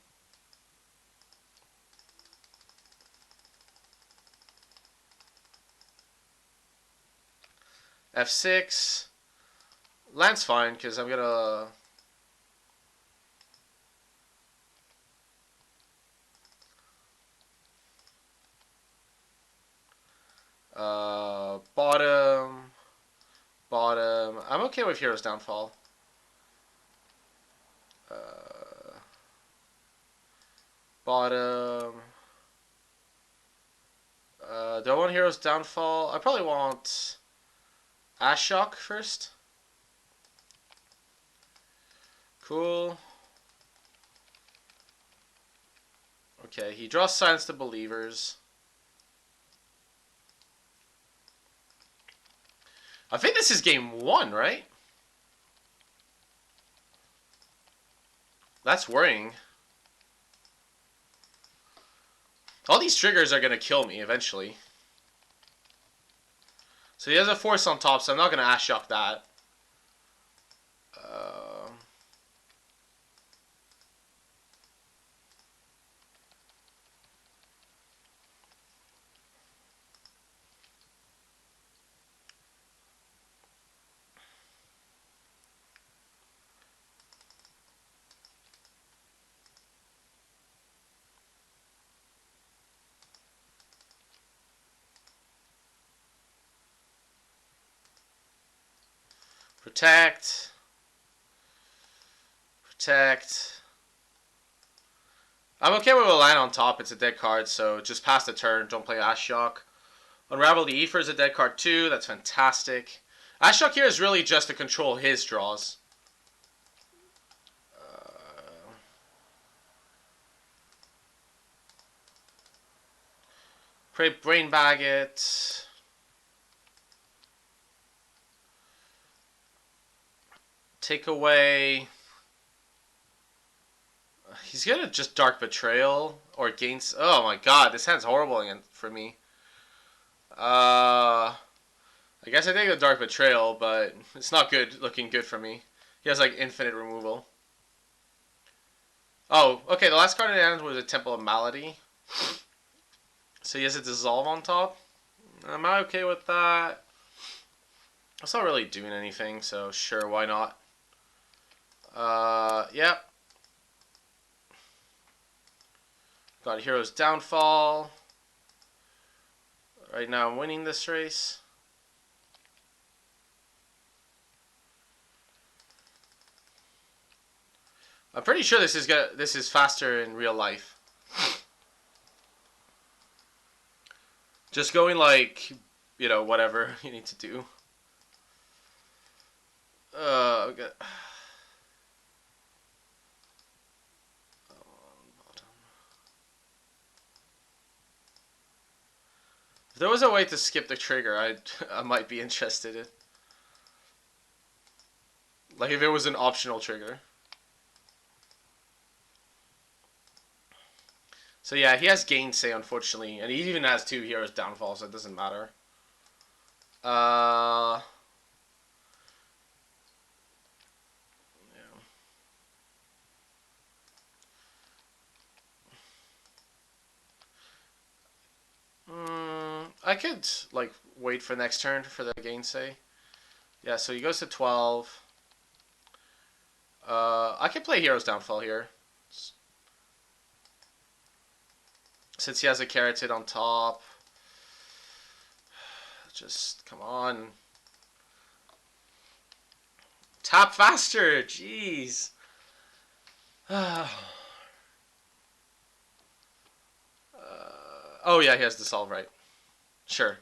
F6. Land's fine, because I'm going to... Bottom. I'm okay with Hero's Downfall. Bottom. Do I want Hero's Downfall? I probably want Ash Shock first. Cool. Okay, he draws Silence to Believers. I think this is game 1, right? That's worrying. All these triggers are going to kill me eventually. So he has a Force on top, so I'm not going to Ash Shock that. Protect. Protect. I'm okay with a land on top. It's a dead card, so just pass the turn. Don't play Ash Shock. Unravel the Ether is a dead card too. That's fantastic. Ash Shock here is really just to control his draws. Brain Bag it. Take away. He's gonna just Dark Betrayal or gains. Oh my god, this hand's horrible again for me. I guess I take the Dark Betrayal, but it's not good. Looking good for me. He has like infinite removal. Oh, okay. The last card in the hand was a Temple of Malady. So he has a Dissolve on top. Am I okay with that? It's not really doing anything, so sure, why not? Yep. Got Hero's Downfall. Right now I'm winning this race. I'm pretty sure this is faster in real life. Just going like, you know, whatever you need to do. Okay. If there was a way to skip the trigger, I might be interested in. Like if it was an optional trigger. So yeah, he has Gainsay, unfortunately. And he even has 2 Heroes Downfall, so it doesn't matter. Uh, I could like wait for next turn for the gainsay. Yeah, so he goes to 12. I could play Hero's Downfall here. Since he has a Carotid on top. Just, come on. Tap faster! Jeez. Oh yeah, he has Dissolve, right. Sure.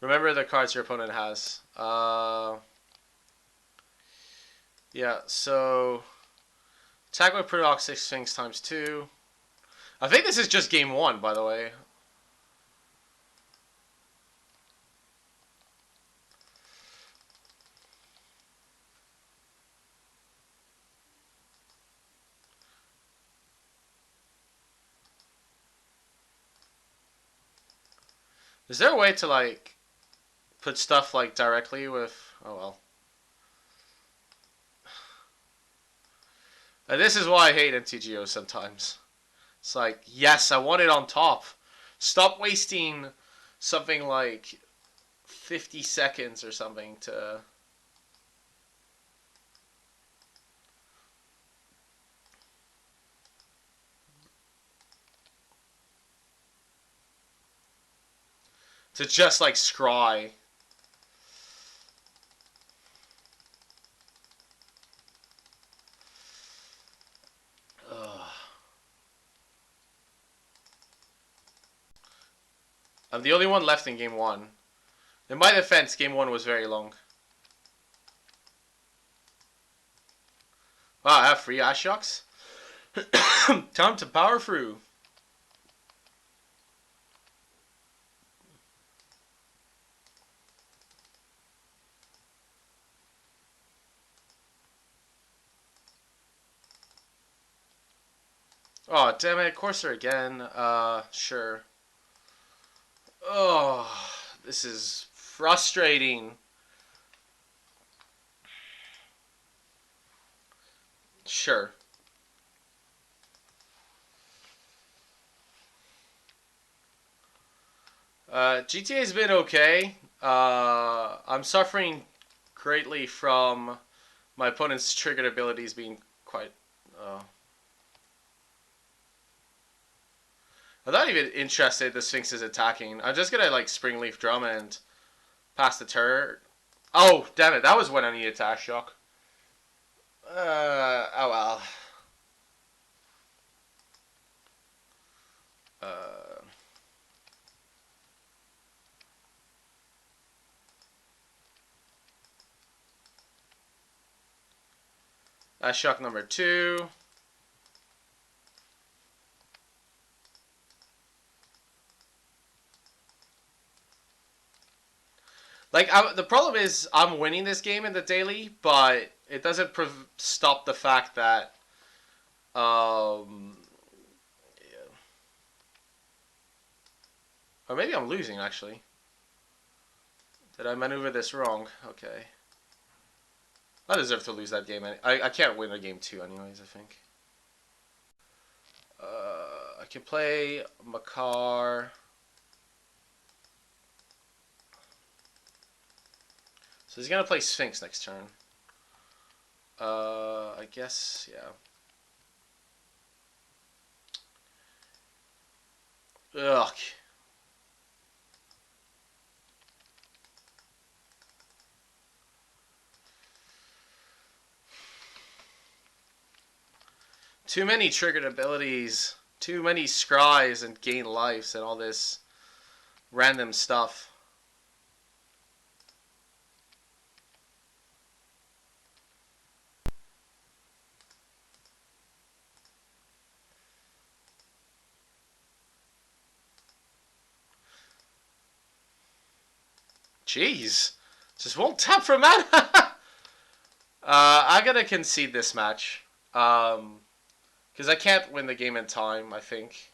Remember the cards your opponent has. Yeah, so... Attack with Paradoxic Sphinx times 2. I think this is just game 1, by the way. Is there a way to, like, put stuff, like, directly with... Oh, well. And this is why I hate MTGO sometimes. It's like, yes, I want it on top. Stop wasting something like 50 seconds or something to... To just, like, scry. Ugh. I'm the only one left in game 1. In my defense, game 1 was very long. Wow, I have free Ashocks? Time to power through. Oh, damn it. Courser again. Sure. Oh, this is frustrating. Sure. GTA's been okay. I'm suffering greatly from my opponent's triggered abilities being quite... I'm not even interested the Sphinx is attacking. I'm just gonna, like, Springleaf Drum and pass the turn. Oh, damn it. That was when I needed to Ashock. Oh well. Uh... Ashock number 2. Like, the problem is I'm winning this game in the daily, but it doesn't stop the fact that, yeah. Or maybe I'm losing, actually. Did I maneuver this wrong? Okay. I deserve to lose that game. I can't win a game 2 anyways, I think. I can play Makar. So he's gonna play Sphinx next turn. I guess, yeah. Ugh. Too many triggered abilities, too many scries and gain lives and all this random stuff. Jeez. Just won't tap for mana. I'm going to concede this match. Because I can't win the game in time, I think.